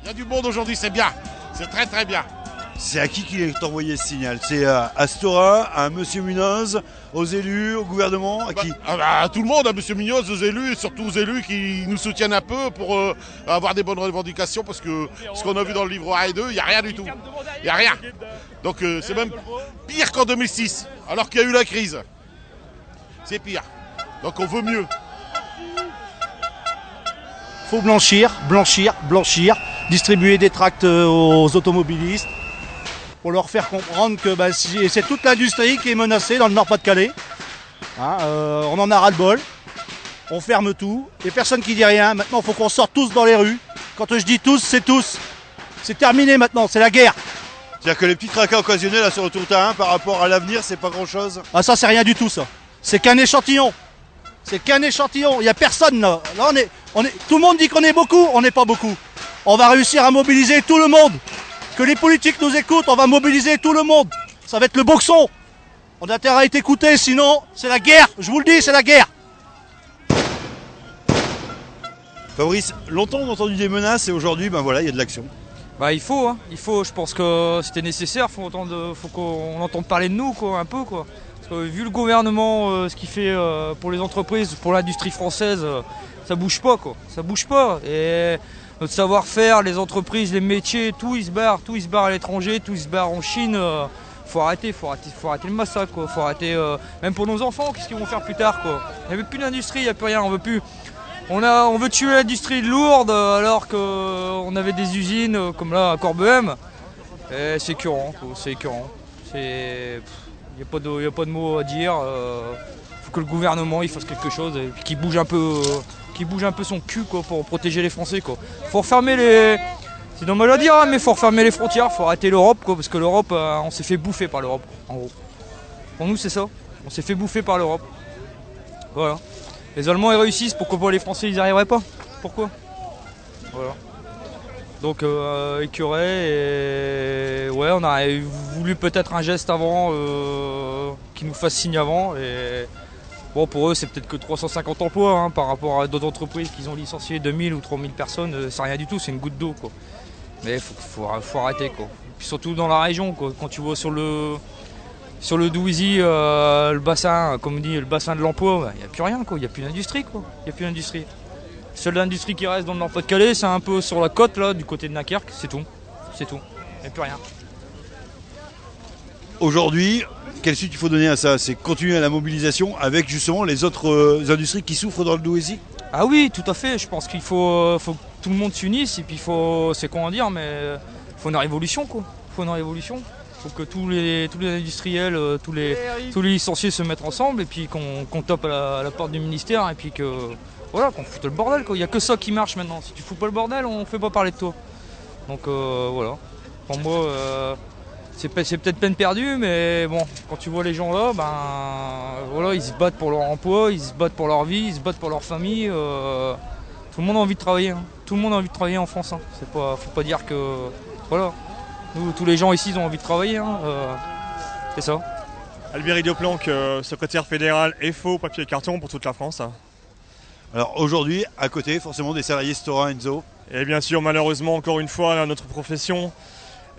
S14: Il y a du monde aujourd'hui, c'est bien, c'est très très bien.
S4: C'est à qui est envoyé ce signal? C'est à Stora, à monsieur Munoz, aux élus, au gouvernement, à qui?
S14: À tout le monde, à monsieur Munoz, aux élus, et surtout aux élus qui nous soutiennent un peu pour avoir des bonnes revendications, parce que ce qu'on a vu dans le livre 1 et 2, il n'y a rien du tout. Il n'y a rien. Donc c'est même pire qu'en 2006, alors qu'il y a eu la crise. C'est pire. Donc on veut mieux.
S19: Faut blanchir, distribuer des tracts aux automobilistes, pour leur faire comprendre que c'est toute l'industrie qui est menacée dans le Nord-Pas-de-Calais. On en a ras-le-bol, on ferme tout, et personne qui dit rien. Maintenant, il faut qu'on sorte tous dans les rues. Quand je dis tous, c'est tous. C'est terminé maintenant, c'est la guerre.
S4: C'est-à-dire que les petits tracas occasionnels là, sur l'autoroute A1 par rapport à l'avenir, c'est pas grand-chose?
S19: Ah ça, c'est rien du tout, ça. C'est qu'un échantillon. Il n'y a personne là. Là tout le monde dit qu'on est beaucoup, on n'est pas beaucoup. On va réussir à mobiliser tout le monde. Que les politiques nous écoutent, on va mobiliser tout le monde. Ça va être le boxon. On a intérêt à être écouté, sinon c'est la guerre. Je vous le dis, c'est la guerre.
S4: Fabrice, longtemps on a entendu des menaces et aujourd'hui, il y a de l'action.
S20: Il faut, je pense que c'était nécessaire, faut qu'on entende parler de nous, un peu. Parce que vu le gouvernement, ce qu'il fait pour les entreprises, pour l'industrie française, ça bouge pas. Et notre savoir-faire, les entreprises, les métiers, tout il se barre à l'étranger, tout il se barre en Chine. Faut arrêter le massacre, Faut arrêter, même pour nos enfants, qu'est-ce qu'ils vont faire plus tard, Il n'y avait plus d'industrie, il n'y a plus rien, on veut plus. On veut tuer l'industrie lourde alors qu'on avait des usines comme là à Corbehem. Et c'est écœurant, Il n'y a pas de mots à dire. Faut que le gouvernement il fasse quelque chose et qu'il bouge un peu son cul pour protéger les Français. Faut refermer les. C'est dommage à dire, mais faut refermer les frontières, faut arrêter l'Europe, parce que l'Europe, on s'est fait bouffer par l'Europe, en gros. Pour nous c'est ça, on s'est fait bouffer par l'Europe. Voilà. Les Allemands ils réussissent, pourquoi les Français ils n'y arriveraient pas? Pourquoi? Voilà. Donc écœuré et on aurait voulu peut-être un geste avant qui nous fasse signe avant et bon pour eux c'est peut-être que 350 emplois par rapport à d'autres entreprises qui ont licencié 2000 ou 3000 personnes, c'est rien du tout, c'est une goutte d'eau Mais faut arrêter Puis surtout dans la région quand tu vois sur le Douisis, le bassin, comme on dit, le bassin de l'emploi, il n'y a plus rien, il n'y a plus d'industrie, Seule industrie qui reste dans le Nord-Pas-de-Calais, c'est un peu sur la côte, là, du côté de Dunkerque, c'est tout. Il n'y a plus rien.
S4: Aujourd'hui, quelle suite il faut donner à ça? C'est continuer à la mobilisation avec justement les autres industries qui souffrent dans le Douisis?
S20: Ah oui, tout à fait, je pense qu'il faut que tout le monde s'unisse, et puis c'est con à dire, mais il faut une révolution, Faut une révolution. faut que tous les industriels, tous les licenciés se mettent ensemble et puis qu'on tape à la porte du ministère et puis que voilà, qu'on foute le bordel quoi. Il n'y a que ça qui marche maintenant. Si tu fous pas le bordel, on fait pas parler de toi. Donc voilà. Pour moi, c'est peut-être peine perdue, mais bon, quand tu vois les gens là, voilà, ils se battent pour leur emploi, ils se battent pour leur vie, ils se battent pour leur famille. Tout le monde a envie de travailler. Hein. Tout le monde a envie de travailler en France. Hein. Faut pas dire que voilà. Nous, tous les gens ici, ils ont envie de travailler. Hein. C'est ça.
S21: Albéric Dioplanque, secrétaire fédéral FO, papier et carton pour toute la France.
S4: Alors aujourd'hui, à côté, forcément, des salariés Stora Enso.
S21: Et bien sûr, malheureusement, encore une fois, notre profession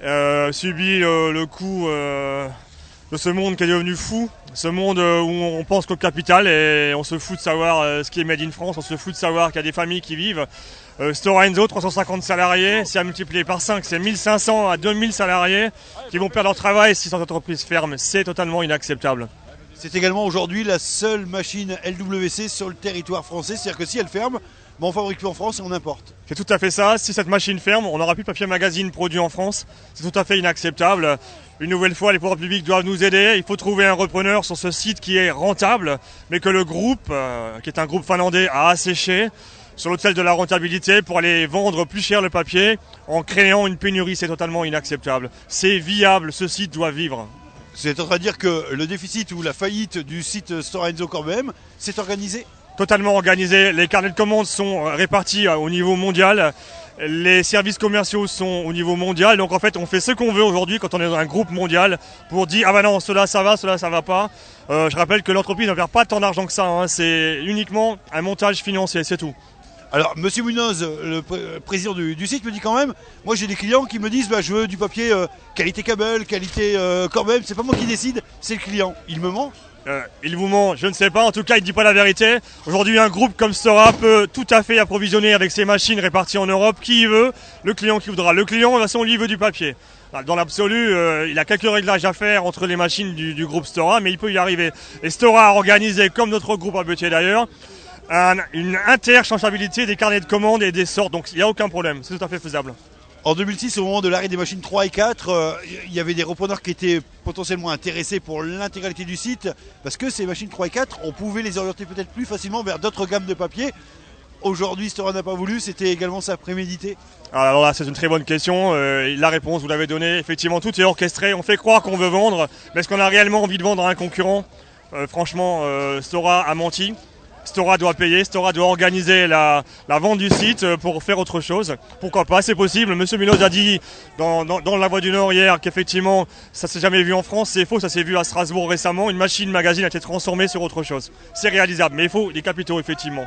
S21: subit le coup de ce monde qui est devenu fou. Ce monde où on pense qu'au capital et on se fout de savoir ce qui est made in France, on se fout de savoir qu'il y a des familles qui vivent. Stora Enso, 350 salariés, c'est à multiplier par 5, c'est 1500 à 2000 salariés qui vont perdre leur travail si cette entreprise ferme. C'est totalement inacceptable.
S4: C'est également aujourd'hui la seule machine LWC sur le territoire français, c'est-à-dire que si elle ferme, on fabrique plus en France et on importe.
S21: C'est tout à fait ça, si cette machine ferme, on n'aura plus de papier magazine produit en France, c'est tout à fait inacceptable. Une nouvelle fois, les pouvoirs publics doivent nous aider, il faut trouver un repreneur sur ce site qui est rentable, mais que le groupe, qui est un groupe finlandais, a asséché sur l'autel de la rentabilité pour aller vendre plus cher le papier en créant une pénurie, c'est totalement inacceptable. C'est viable, ce site doit vivre.
S4: C'est en train de dire que le déficit ou la faillite du site Stora Enso Corbehem, c'est organisé ?
S21: Totalement organisé. Les carnets de commandes sont répartis au niveau mondial. Les services commerciaux sont au niveau mondial. Donc en fait, on fait ce qu'on veut aujourd'hui quand on est dans un groupe mondial pour dire ah ben non, cela ça va pas. Je rappelle que l'entreprise ne perd pas tant d'argent que ça. Hein. C'est uniquement un montage financier, c'est tout.
S4: Alors, Monsieur Munoz, le président du site, me dit quand même, moi j'ai des clients qui me disent je veux du papier qualité Cable, qualité Corbehem, c'est pas moi qui décide, c'est le client. Il me ment ?
S21: Il vous ment, je ne sais pas, en tout cas il ne dit pas la vérité. Aujourd'hui un groupe comme Stora peut tout à fait approvisionner avec ses machines réparties en Europe qui veut, le client qui voudra. Le client de toute façon lui veut du papier. Dans l'absolu, il a quelques réglages à faire entre les machines du groupe Stora, mais il peut y arriver. Et Stora a organisé, comme notre groupe à Béthier d'ailleurs, une interchangeabilité des carnets de commandes et des sortes, donc il n'y a aucun problème, c'est tout à fait faisable.
S4: En 2006, au moment de l'arrêt des machines 3 et 4, il y avait des repreneurs qui étaient potentiellement intéressés pour l'intégralité du site, parce que ces machines 3 et 4, on pouvait les orienter peut-être plus facilement vers d'autres gammes de papier. Aujourd'hui, Stora n'a pas voulu, c'était également sa prémédité.
S21: Alors là, c'est une très bonne question. La réponse, vous l'avez donnée. Effectivement, tout est orchestré. On fait croire qu'on veut vendre, mais est-ce qu'on a réellement envie de vendre à un concurrent ? Franchement, Stora a menti. Stora doit payer, Stora doit organiser la vente du site pour faire autre chose. Pourquoi pas, c'est possible. Monsieur Munoz a dit dans La Voix du Nord hier qu'effectivement ça s'est jamais vu en France, c'est faux, ça s'est vu à Strasbourg récemment. Une machine magazine a été transformée sur autre chose. C'est réalisable, mais il faut des capitaux effectivement.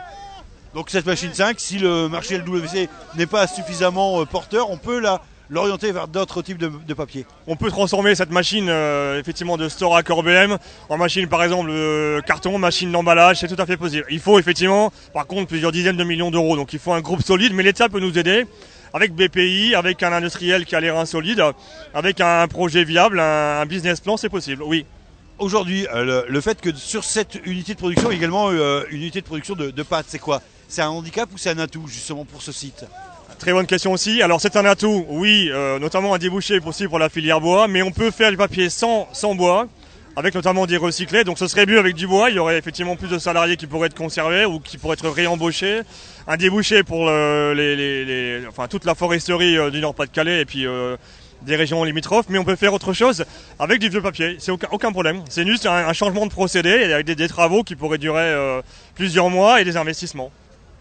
S4: Donc cette machine 5, si le marché LWC n'est pas suffisamment porteur, on peut l'orienter vers d'autres types de papier.
S21: On peut transformer cette machine effectivement de Stora Corbehem en machine par exemple carton, machine d'emballage, c'est tout à fait possible. Il faut effectivement par contre plusieurs dizaines de millions d'euros, donc il faut un groupe solide, mais l'État peut nous aider avec BPI, avec un industriel qui a les reins solides, avec un projet viable, un business plan, c'est possible, oui.
S4: Aujourd'hui, le fait que sur cette unité de production, il y a également une unité de production de pâtes, c'est quoi ? C'est un handicap ou c'est un atout justement pour ce site ?
S21: Très bonne question aussi. Alors c'est un atout, oui, notamment un débouché possible pour la filière bois, mais on peut faire du papier sans bois, avec notamment des recyclés. Donc ce serait mieux avec du bois, il y aurait effectivement plus de salariés qui pourraient être conservés ou qui pourraient être réembauchés. Un débouché pour toute la foresterie du Nord-Pas-de-Calais et puis des régions limitrophes, mais on peut faire autre chose avec du vieux papier, c'est aucun problème. C'est juste un changement de procédé avec des travaux qui pourraient durer plusieurs mois et des investissements.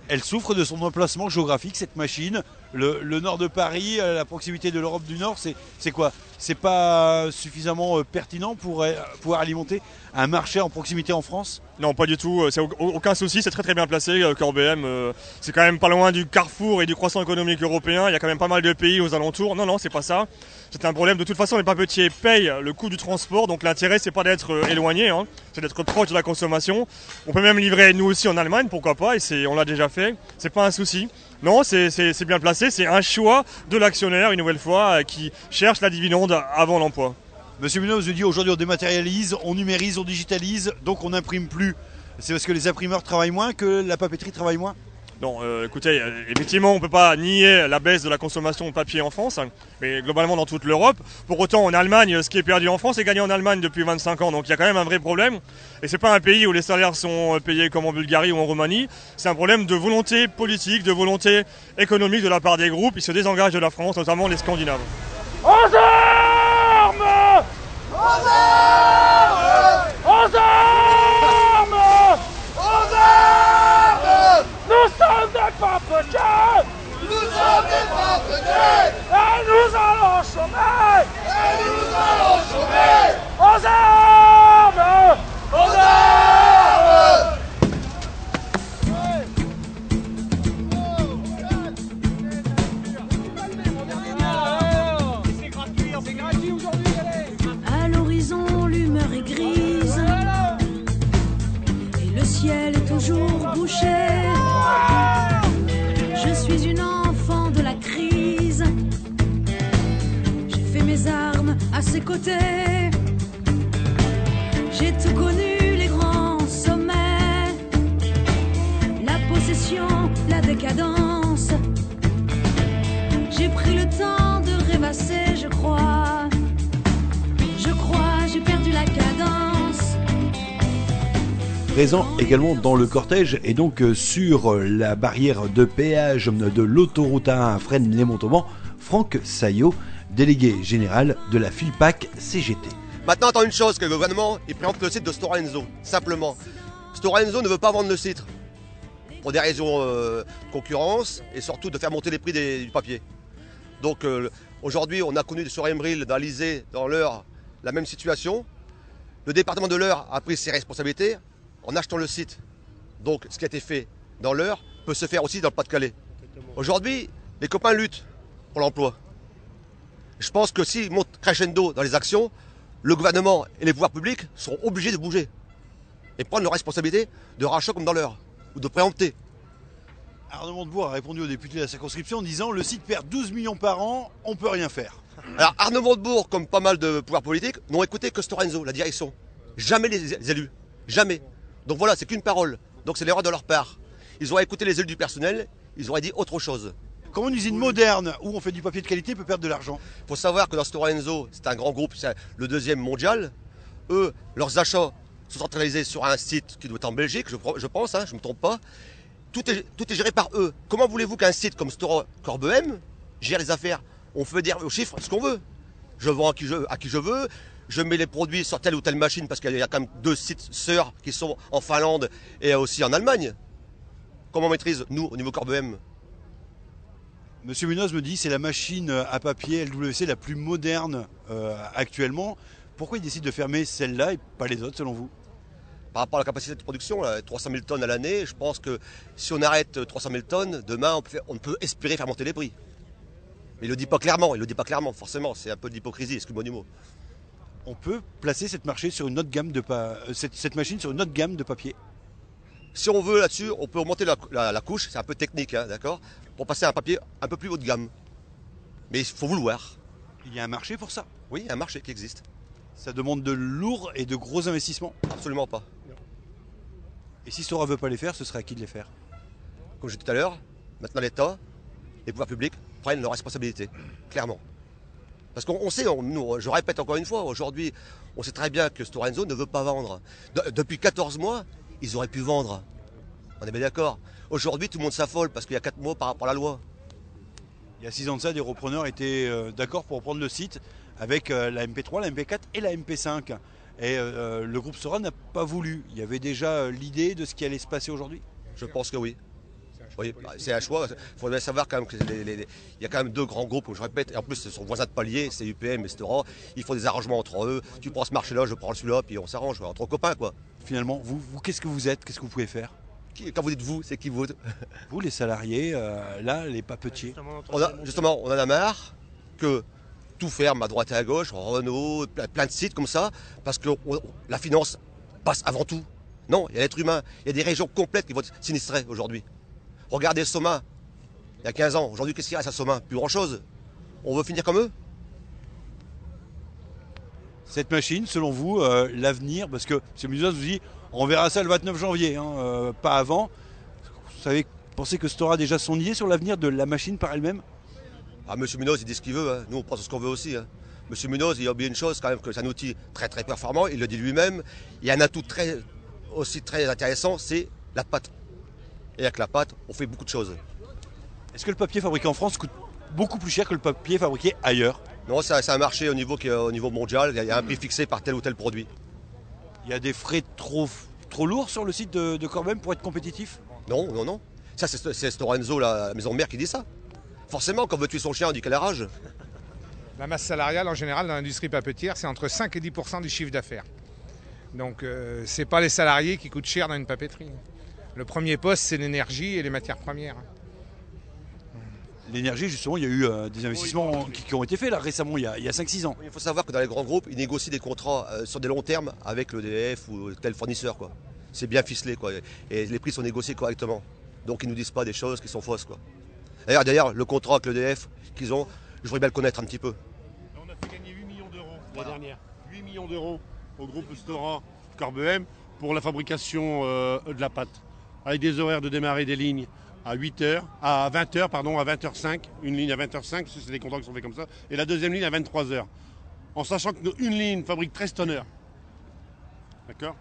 S4: Elle souffre de son emplacement géographique, cette machine. Le nord de Paris, la proximité de l'Europe du Nord, c'est quoi ? C'est pas suffisamment pertinent pour pouvoir alimenter un marché en proximité en France ?
S21: Non, pas du tout. C'est aucun souci, c'est très bien placé. Corbehem, c'est quand même pas loin du carrefour et du croissant économique européen. Il y a quand même pas mal de pays aux alentours. Non, c'est pas ça. C'est un problème. De toute façon, les papetiers payent le coût du transport. Donc l'intérêt, c'est pas d'être éloigné, hein. C'est d'être proche de la consommation. On peut même livrer nous aussi en Allemagne, pourquoi pas. Et on l'a déjà fait. C'est pas un souci. Non, c'est bien placé. C'est un choix de l'actionnaire, une nouvelle fois, qui cherche la dividende avant l'emploi.
S4: Monsieur Munoz dit aujourd'hui on dématérialise, on numérise, on digitalise, donc on n'imprime plus. C'est parce que les imprimeurs travaillent moins que la papeterie travaille moins ?
S21: Non, écoutez, effectivement, on ne peut pas nier la baisse de la consommation de papier en France, hein, mais globalement dans toute l'Europe. Pour autant, en Allemagne, ce qui est perdu en France est gagné en Allemagne depuis 25 ans. Donc il y a quand même un vrai problème. Et c'est pas un pays où les salaires sont payés comme en Bulgarie ou en Roumanie. C'est un problème de volonté politique, de volonté économique de la part des groupes. Ils se désengagent de la France, notamment les Scandinaves.
S1: Aux armes! Aux armes! Aux armes! Aux armes! Nous sommes des papetiers! Nous sommes des papetiers! Et nous allons chômer! Et nous allons chômer! Aux armes! Aux armes!
S11: C'est gratuit aujourd'hui, allez! À l'horizon, l'humeur est grise. Et le ciel est toujours bouché. Je suis une enfant de la crise. J'ai fait mes armes à ses côtés. J'ai tout connu, les grands sommets. La possession, la décadence. J'ai pris le temps de rêvasser, je crois. J'ai perdu la cadence.
S3: Présent également dans le cortège et donc sur la barrière de péage de l'autoroute A1 Fresnes-les-Montauban, Franck Saillot, délégué général de la Filpac CGT.
S22: Maintenant, attends une chose, que le gouvernement il présente le site de Stora Enso, simplement. Stora Enso ne veut pas vendre le site pour des raisons de concurrence et surtout de faire monter les prix du papier. Donc aujourd'hui, on a connu sur Emeril, dans l'Isée, dans l'Eure, la même situation. Le département de l'Eure a pris ses responsabilités en achetant le site. Donc ce qui a été fait dans l'Eure peut se faire aussi dans le Pas-de-Calais. Aujourd'hui, les copains luttent pour l'emploi. Je pense que s'ils montent crescendo dans les actions, le gouvernement et les pouvoirs publics seront obligés de bouger et prendre leurs responsabilités de rachat comme dans l'Eure ou de préempter.
S4: Arnaud Montebourg a répondu aux députés de la circonscription en disant « Le site perd 12 millions par an, on peut rien faire ».
S22: Alors Arnaud Montebourg, comme pas mal de pouvoirs politiques, n'ont écouté que Stora Enso, la direction. Jamais les élus. Jamais. Donc voilà, c'est qu'une parole. Donc c'est l'erreur de leur part. Ils auraient écouté les élus du personnel, ils auraient dit autre chose.
S4: Comment une usine moderne où on fait du papier de qualité peut perdre de l'argent?
S22: Il faut savoir que dans Stora Enso, c'est un grand groupe, c'est le deuxième mondial. Eux, leurs achats sont centralisés sur un site qui doit être en Belgique, je pense, hein, je ne me trompe pas. Tout est géré par eux. Comment voulez-vous qu'un site comme Stora Corbehem gère les affaires? On peut dire aux chiffres ce qu'on veut. Je vends à qui je veux, je mets les produits sur telle ou telle machine parce qu'il y a quand même 2 sites sœurs qui sont en Finlande et aussi en Allemagne. Comment on maîtrise, nous, au niveau Corbehem?
S4: Monsieur Munoz me dit c'est la machine à papier LWC la plus moderne actuellement. Pourquoi ils décident de fermer celle-là et pas les autres selon vous?
S22: Par rapport à la capacité de production, 300 000 tonnes à l'année, je pense que si on arrête 300 000 tonnes, demain on peut espérer faire monter les prix. Mais il ne le dit pas clairement, forcément, c'est un peu d'hypocrisie, excuse-moi du mot.
S4: On peut placer cette machine sur une autre gamme de papier.
S22: Si on veut là-dessus, on peut augmenter la couche, c'est un peu technique, hein, d'accord, pour passer à un papier un peu plus haut de gamme. Mais il faut vouloir.
S4: Il y a un marché pour ça?
S22: Oui, il y a un marché qui existe.
S4: Ça demande de lourds et de gros investissements?
S22: Absolument pas.
S4: Et si Stora ne veut pas les faire, ce serait à qui de les faire?
S22: Comme je disais tout à l'heure, maintenant l'État, les pouvoirs publics prennent leurs responsabilités, clairement. Parce qu'on sait, je répète encore une fois, aujourd'hui, on sait très bien que Stora Enso ne veut pas vendre. Depuis 14 mois, ils auraient pu vendre. On est bien d'accord. Aujourd'hui, tout le monde s'affole parce qu'il y a 4 mois par rapport à la loi.
S4: Il y a 6 ans de ça, des repreneurs étaient d'accord pour reprendre le site avec la MP3, la MP4 et la MP5. Et le groupe Stora n'a pas voulu. Il y avait déjà l'idée de ce qui allait se passer aujourd'hui?
S22: Je pense que oui. Oui, c'est un choix. Il faudrait savoir quand même qu'il y a quand même 2 grands groupes, je répète, et en plus ce sont voisins de palier, c'est UPM et Stora. Ils font des arrangements entre eux. Tu prends ce marché-là, je prends celui-là, puis on s'arrange, entre copains quoi.
S4: Finalement, vous qu'est-ce que vous êtes? Qu'est-ce que vous pouvez faire?
S22: Quand vous dites vous, c'est qui vous?
S4: Vous, les salariés, là, les papetiers.
S22: Justement, on en a marre que tout ferme à droite et à gauche, Renault, plein de sites comme ça, parce que la finance passe avant tout. Non, il y a l'être humain, il y a des régions complètes qui vont être sinistrées aujourd'hui. Regardez Soma, il y a 15 ans. Aujourd'hui, qu'est-ce qu'il reste à Soma? Plus grand-chose. On veut finir comme eux?
S4: Cette machine, selon vous, l'avenir, parce que M. Munoz vous dit, on verra ça le 29 janvier, hein, pas avant. Vous savez pensez que Stora a déjà son idée sur l'avenir de la machine par elle-même?
S22: Ah, Monsieur Munoz, il dit ce qu'il veut, hein. Nous on pense ce qu'on veut aussi. Hein. Monsieur Munoz, il a oublié une chose quand même, que c'est un outil très très performant, il le dit lui-même. Il y a un atout aussi très intéressant, c'est la pâte. Et avec la pâte, on fait beaucoup de choses.
S4: Est-ce que le papier fabriqué en France coûte beaucoup plus cher que le papier fabriqué ailleurs?
S22: Non, c'est un marché au niveau mondial, il y a un prix fixé par tel ou tel produit.
S4: Il y a des frais trop lourds sur le site de Corbehem pour être compétitif?
S22: Non, non, non. Ça, c'est Stora Enso, la maison mère, qui dit ça. Forcément, quand on veut tuer son chien, on dit qu'elle a rage.
S2: La masse salariale, en général, dans l'industrie papetière, c'est entre 5 et 10% du chiffre d'affaires. Donc, ce n'est pas les salariés qui coûtent cher dans une papeterie. Le premier poste, c'est l'énergie et les matières premières.
S4: L'énergie, justement, il y a eu des investissements qui ont été faits là récemment, il y a 5-6 ans.
S22: Il faut savoir que dans les grands groupes, ils négocient des contrats sur des longs termes avec l'EDF ou tel fournisseur, quoi. C'est bien ficelé, quoi. Et les prix sont négociés correctement. Donc ils ne nous disent pas des choses qui sont fausses, quoi. D'ailleurs, le contrat avec l'EDF qu'ils ont, je voudrais bien le connaître un petit peu.
S14: On a fait gagner 8 millions d'euros l'année dernière. 8 millions d'euros au groupe Stora Corbehem pour la fabrication de la pâte. Avec des horaires de démarrer des lignes à 20h, à 20h05, une ligne à 20h05, c'est des contrats qui sont faits comme ça, et la deuxième ligne à 23h. En sachant qu'une ligne fabrique 13 tonneurs. D'accord?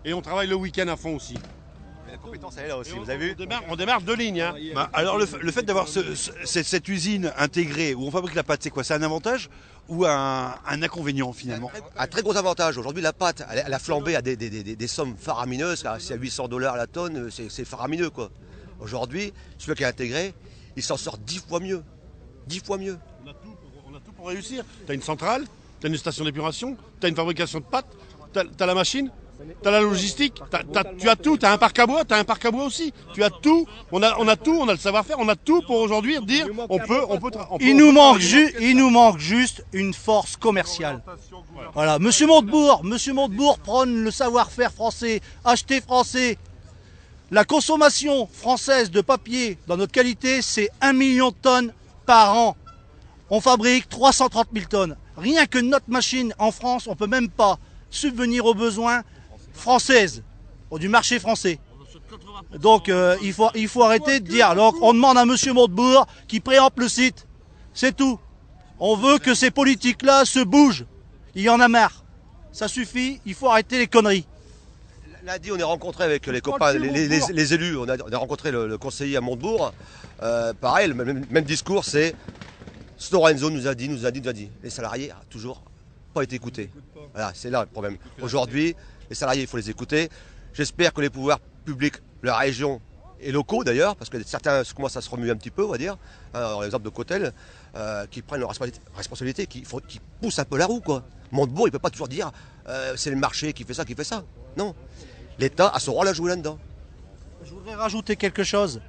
S14: Et on travaille le week-end à fond aussi.
S22: La compétence, elle est là aussi, vous avez vu?
S14: On démarre 2 lignes. Hein.
S4: Alors le fait d'avoir cette usine intégrée où on fabrique la pâte, c'est quoi? C'est un avantage ou un inconvénient finalement?
S22: Un très gros avantage. Aujourd'hui, la pâte, elle a flambé à des sommes faramineuses. C'est à $800 la tonne, c'est faramineux, quoi. Aujourd'hui, celui qui est intégré, il s'en sort 10 fois mieux. 10 fois mieux.
S14: On a tout pour réussir. Tu as une centrale, tu as une station d'épuration, tu as une fabrication de pâtes, tu as la machine, tu as la logistique, tu as tout, tu as un parc à bois, aussi. Tu as tout, on a tout, on a le savoir-faire, on a tout pour aujourd'hui dire
S19: Il nous manque juste une force commerciale. Voilà, Monsieur Montebourg prône le savoir-faire français, acheter français. La consommation française de papier dans notre qualité, c'est 1 million de tonnes par an. On fabrique 330 000 tonnes. Rien que notre machine en France, on ne peut même pas subvenir aux besoins françaises, du marché français. Donc il faut arrêter de dire. Donc on demande à Monsieur Montebourg qui préempte le site. C'est tout. On veut que ces politiques-là se bougent. Il y en a marre. Ça suffit, il faut arrêter les conneries.
S22: Lundi, on est rencontré avec les copains, les élus, on a rencontré le conseiller à Montebourg. Pareil, le même discours, c'est Stora Enso nous a dit. Les salariés n'ont toujours pas été écoutés. Voilà, c'est là le problème. Aujourd'hui, les salariés, il faut les écouter. J'espère que les pouvoirs publics, la région et locaux d'ailleurs, parce que certains commencent à se remuer un petit peu, on va dire, hein, l'exemple de Cotel, qui prennent leurs responsabilités, qui poussent un peu la roue, quoi. Montebourg, il ne peut pas toujours dire c'est le marché qui fait ça. Non. L'État a son rôle à jouer là-dedans.
S19: Je voudrais rajouter quelque chose.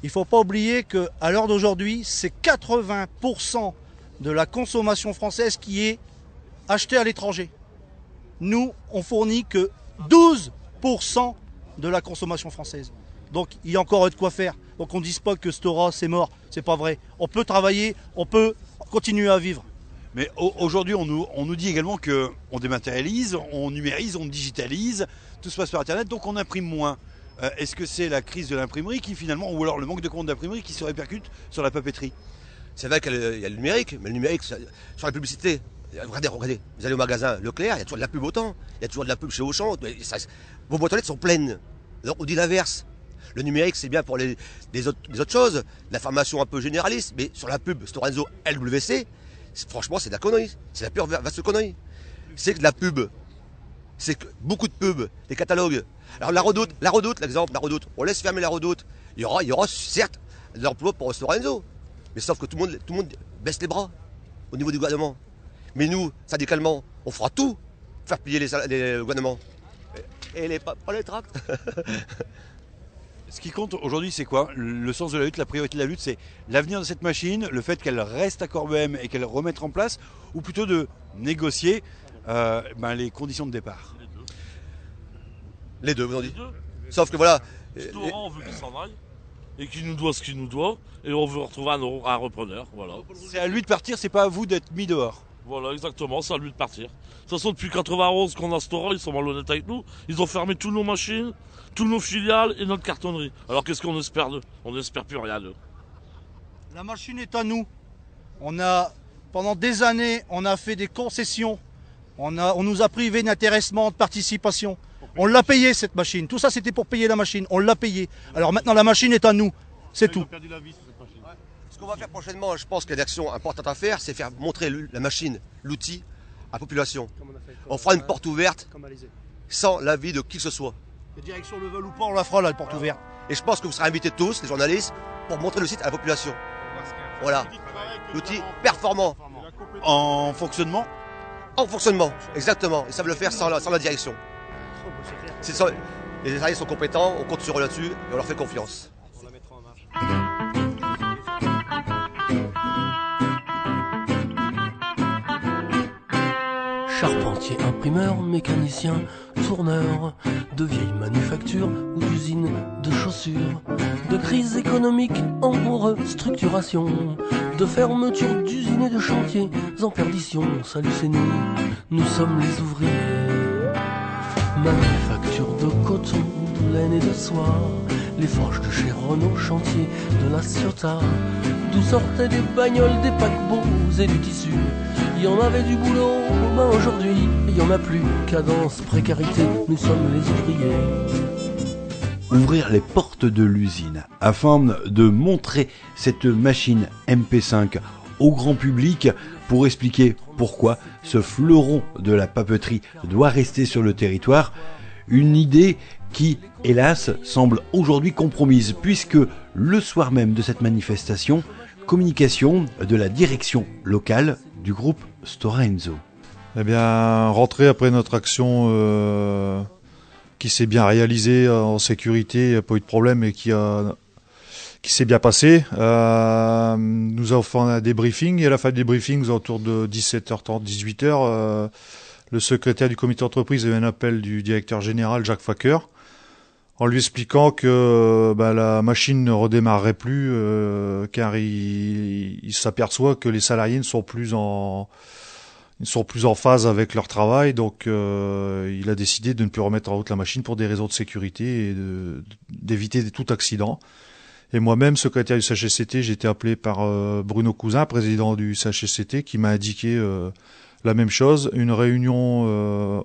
S19: Il ne faut pas oublier qu'à l'heure d'aujourd'hui, c'est 80% de la consommation française qui est achetée à l'étranger. Nous, on fournit que 12% de la consommation française. Donc il y a encore de quoi faire. Donc on ne dise pas que Stora c'est mort, c'est pas vrai. On peut travailler, on peut continuer à vivre.
S4: Mais aujourd'hui, on nous dit également qu'on dématérialise, on numérise, on digitalise, tout se passe par Internet, donc on imprime moins. Est-ce que c'est la crise de l'imprimerie qui finalement, ou alors le manque de compte d'imprimerie qui se répercute sur la papeterie?
S22: C'est vrai qu'il y a le numérique, mais le numérique, sur la publicité, regardez, vous allez au magasin Leclerc, il y a toujours de la pub autant, il y a toujours de la pub chez Auchan, vos boîtes aux lettres sont pleines. Alors on dit l'inverse. Le numérique, c'est bien pour les autres choses, l'information un peu généraliste, mais sur la pub, Stora Enso, LWC, franchement, c'est de la connerie. C'est la pure vaste connerie. C'est de la pub. C'est beaucoup de pubs, des catalogues. Alors la Redoute, l'exemple, la Redoute, on laisse fermer la Redoute. Il y aura certes de l'emploi pour Stora Enso. Mais sauf que tout le monde baisse les bras au niveau du gouvernement. Mais nous, syndicalement, on fera tout pour faire plier les gouvernements. Et pas les tracts.
S4: Ce qui compte aujourd'hui, c'est quoi? Le sens de la lutte, la priorité de la lutte, c'est l'avenir de cette machine, le fait qu'elle reste à Corbehem et qu'elle remette en place, ou plutôt de négocier les conditions de départ?
S22: Les deux, vous en dites. Sauf que voilà.
S1: Stora, on veut qu'il s'en aille et qu'il nous doit ce qu'il nous doit, et on veut retrouver un repreneur. Voilà.
S4: C'est à lui de partir, c'est pas à vous d'être mis dehors.
S1: Voilà, exactement, c'est à lui de partir. De toute façon, depuis 91 qu'on a ce restaurant, ils sont malhonnêtes avec nous. Ils ont fermé toutes nos machines, toutes nos filiales et notre cartonnerie. Alors qu'est-ce qu'on espère d'eux? On n'espère plus rien d'eux.
S19: La machine est à nous. Pendant des années, on a fait des concessions. On nous a privé d'intéressement, de participation. On l'a payé cette machine. Tout ça c'était pour payer la machine. On l'a payé. Alors maintenant la machine est à nous. C'est tout.
S22: Ce qu'on va faire prochainement, je pense qu'il y a une action importante à faire, c'est faire montrer la machine, l'outil, à la population. On fera une porte ouverte sans l'avis de qui que ce soit.
S19: Les directions le veulent ou pas, on la fera la porte ouverte.
S22: Et je pense que vous serez invités tous, les journalistes, pour montrer le site à la population. Voilà. L'outil performant.
S4: En fonctionnement?
S22: En fonctionnement, exactement. Ils savent le faire sans la direction. Les salariés sont compétents, on compte sur eux là-dessus et on leur fait confiance.
S5: Charpentier, imprimeur, mécanicien, tourneur, de vieilles manufactures ou d'usines de chaussures, de crise économique en restructuration, de fermeture d'usines et de chantiers en perdition. Salut, c'est nous sommes les ouvriers. Manufacture de coton, de laine et de soie, les forges de chez Renault, chantier de la Ciotat, d'où sortaient des bagnoles, des paquebots et du tissu. Il y en avait du boulot, ben aujourd'hui, il y en a plus. Cadence, précarité, nous sommes les ouvriers.
S3: Ouvrir les portes de l'usine afin de montrer cette machine MP5 au grand public pour expliquer pourquoi ce fleuron de la papeterie doit rester sur le territoire. Une idée qui, hélas, semble aujourd'hui compromise puisque le soir même de cette manifestation, communication de la direction locale du groupe Stora Enso.
S10: Eh bien, rentré après notre action qui s'est bien réalisée en sécurité, il n'y a pas eu de problème et qui s'est bien passé. Nous avons fait un débriefing et à la fin du débriefing, autour de 17h30, 18h, le secrétaire du comité d'entreprise a eu un appel du directeur général Jacques Facker en lui expliquant que la machine ne redémarrerait plus car il s'aperçoit que les salariés ne sont plus en phase avec leur travail, donc il a décidé de ne plus remettre en route la machine pour des raisons de sécurité et d'éviter tout accident. Et moi-même, secrétaire du CHSCT, j'ai été appelé par Bruno Cousin, président du CHSCT, qui m'a indiqué la même chose. Une réunion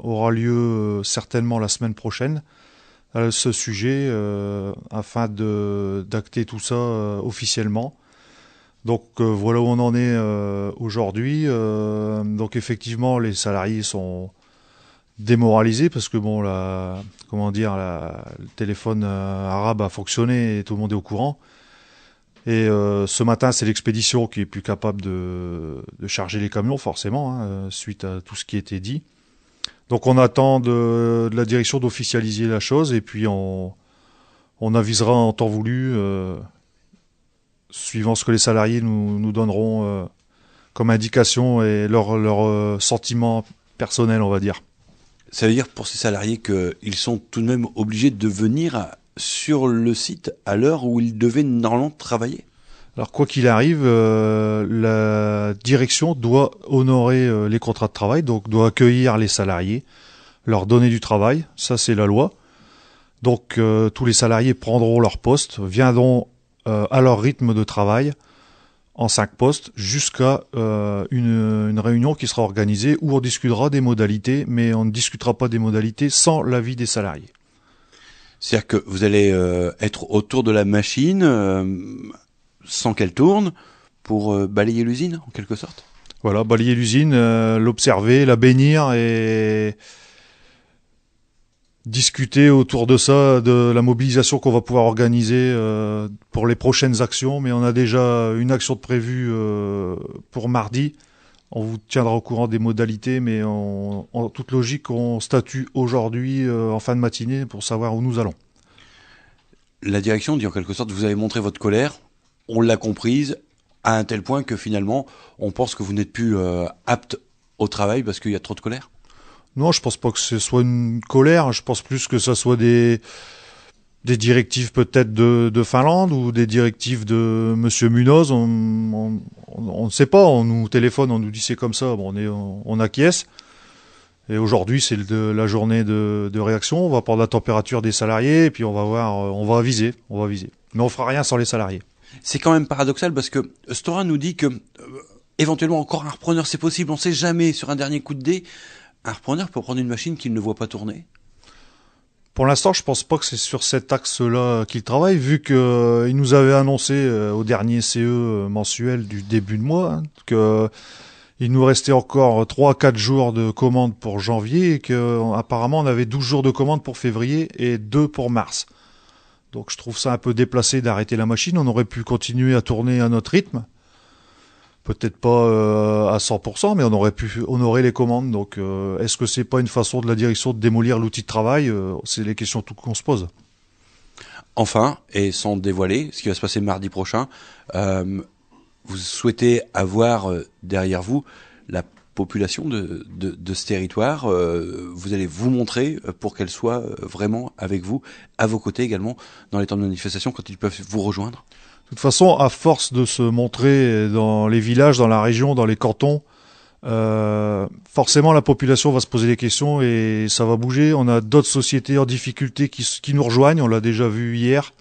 S10: aura lieu certainement la semaine prochaine à ce sujet afin d'acter tout ça officiellement. Donc voilà où on en est aujourd'hui. Donc effectivement, les salariés sont démoralisés parce que le téléphone arabe a fonctionné et tout le monde est au courant. Et ce matin, c'est l'expédition qui est plus capable de charger les camions, forcément, suite à tout ce qui a été dit. Donc on attend de la direction d'officialiser la chose et puis on avisera en temps voulu, suivant ce que les salariés nous donneront comme indication et leur sentiment personnel, on va dire.
S3: Ça veut dire pour ces salariés qu'ils sont tout de même obligés de venir sur le site à l'heure où ils devaient normalement travailler?
S10: Alors quoi qu'il arrive, la direction doit honorer les contrats de travail, donc doit accueillir les salariés, leur donner du travail, ça c'est la loi. Donc tous les salariés prendront leur poste, viendront à leur rythme de travail en 5 postes jusqu'à une réunion qui sera organisée où on discutera des modalités, mais on ne discutera pas des modalités sans l'avis des salariés.
S3: C'est-à-dire que vous allez être autour de la machine sans qu'elle tourne pour balayer l'usine en quelque sorte?
S10: Voilà, balayer l'usine, l'observer, la bénir et discuter autour de ça, de la mobilisation qu'on va pouvoir organiser pour les prochaines actions. Mais on a déjà une action de prévue pour mardi. On vous tiendra au courant des modalités, mais en toute logique, on statue aujourd'hui en fin de matinée pour savoir où nous allons.
S3: La direction dit en quelque sorte, vous avez montré votre colère, on l'a comprise, à un tel point que finalement, on pense que vous n'êtes plus apte au travail parce qu'il y a trop de colère?
S10: Non, je pense pas que ce soit une colère, je pense plus que ça soit des directives peut-être de Finlande ou des directives de Monsieur Munoz. On ne sait pas, on nous téléphone, on nous dit c'est comme ça, bon, on acquiesce. Et aujourd'hui, c'est la journée de réaction. On va prendre la température des salariés et puis on va voir, on va aviser. Mais on fera rien sans les salariés.
S3: C'est quand même paradoxal parce que Stora nous dit que éventuellement encore un repreneur c'est possible. On ne sait jamais sur un dernier coup de dé, un repreneur peut prendre une machine qu'il ne voit pas tourner.
S10: Pour l'instant, je pense pas que c'est sur cet axe-là qu'il travaille, vu qu'il nous avait annoncé au dernier CE mensuel du début de mois que il nous restait encore 3-4 jours de commandes pour janvier et qu'apparemment on avait 12 jours de commandes pour février et 2 pour mars. Donc je trouve ça un peu déplacé d'arrêter la machine. On aurait pu continuer à tourner à notre rythme. Peut-être pas à 100%, mais on aurait les commandes. Donc est-ce que c'est pas une façon de la direction de démolir l'outil de travail? C'est les questions qu'on se pose.
S3: Enfin, et sans dévoiler ce qui va se passer mardi prochain, vous souhaitez avoir derrière vous la population de ce territoire. Vous allez vous montrer pour qu'elle soit vraiment avec vous, à vos côtés également, dans les temps de manifestation, quand ils peuvent vous rejoindre.
S10: De toute façon, à force de se montrer dans les villages, dans la région, dans les cantons, forcément la population va se poser des questions et ça va bouger. On a d'autres sociétés en difficulté qui nous rejoignent, on l'a déjà vu hier.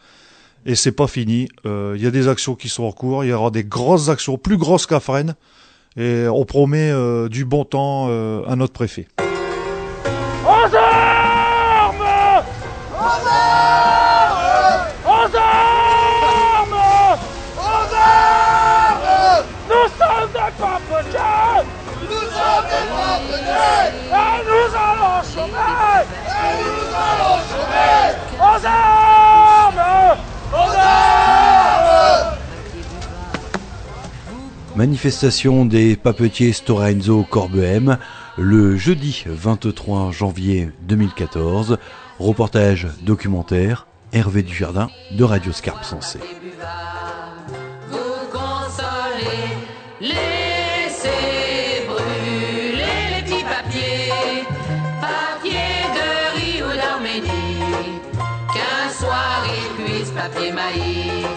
S10: Et c'est pas fini. Il y a des actions qui sont en cours. Il y aura des grosses actions, plus grosses qu'à Fresnes. Et on promet du bon temps à notre préfet.
S6: Aux armes! Aux armes! Aux armes! Aux armes! Nous sommes des papetiers! Nous sommes des papetiers! Et nous allons chômer! Et nous allons chômer! Aux armes!
S3: Manifestation des papetiers Stora Enso Corbehem le jeudi 23 janvier 2014. Reportage documentaire Hervé Dujardin de Radio Scarpe Sensée.
S11: Vous consolez, laissez brûler les petits papiers, papier de riz ou d'Arménie, qu'un soir ils cuisent papier maïs.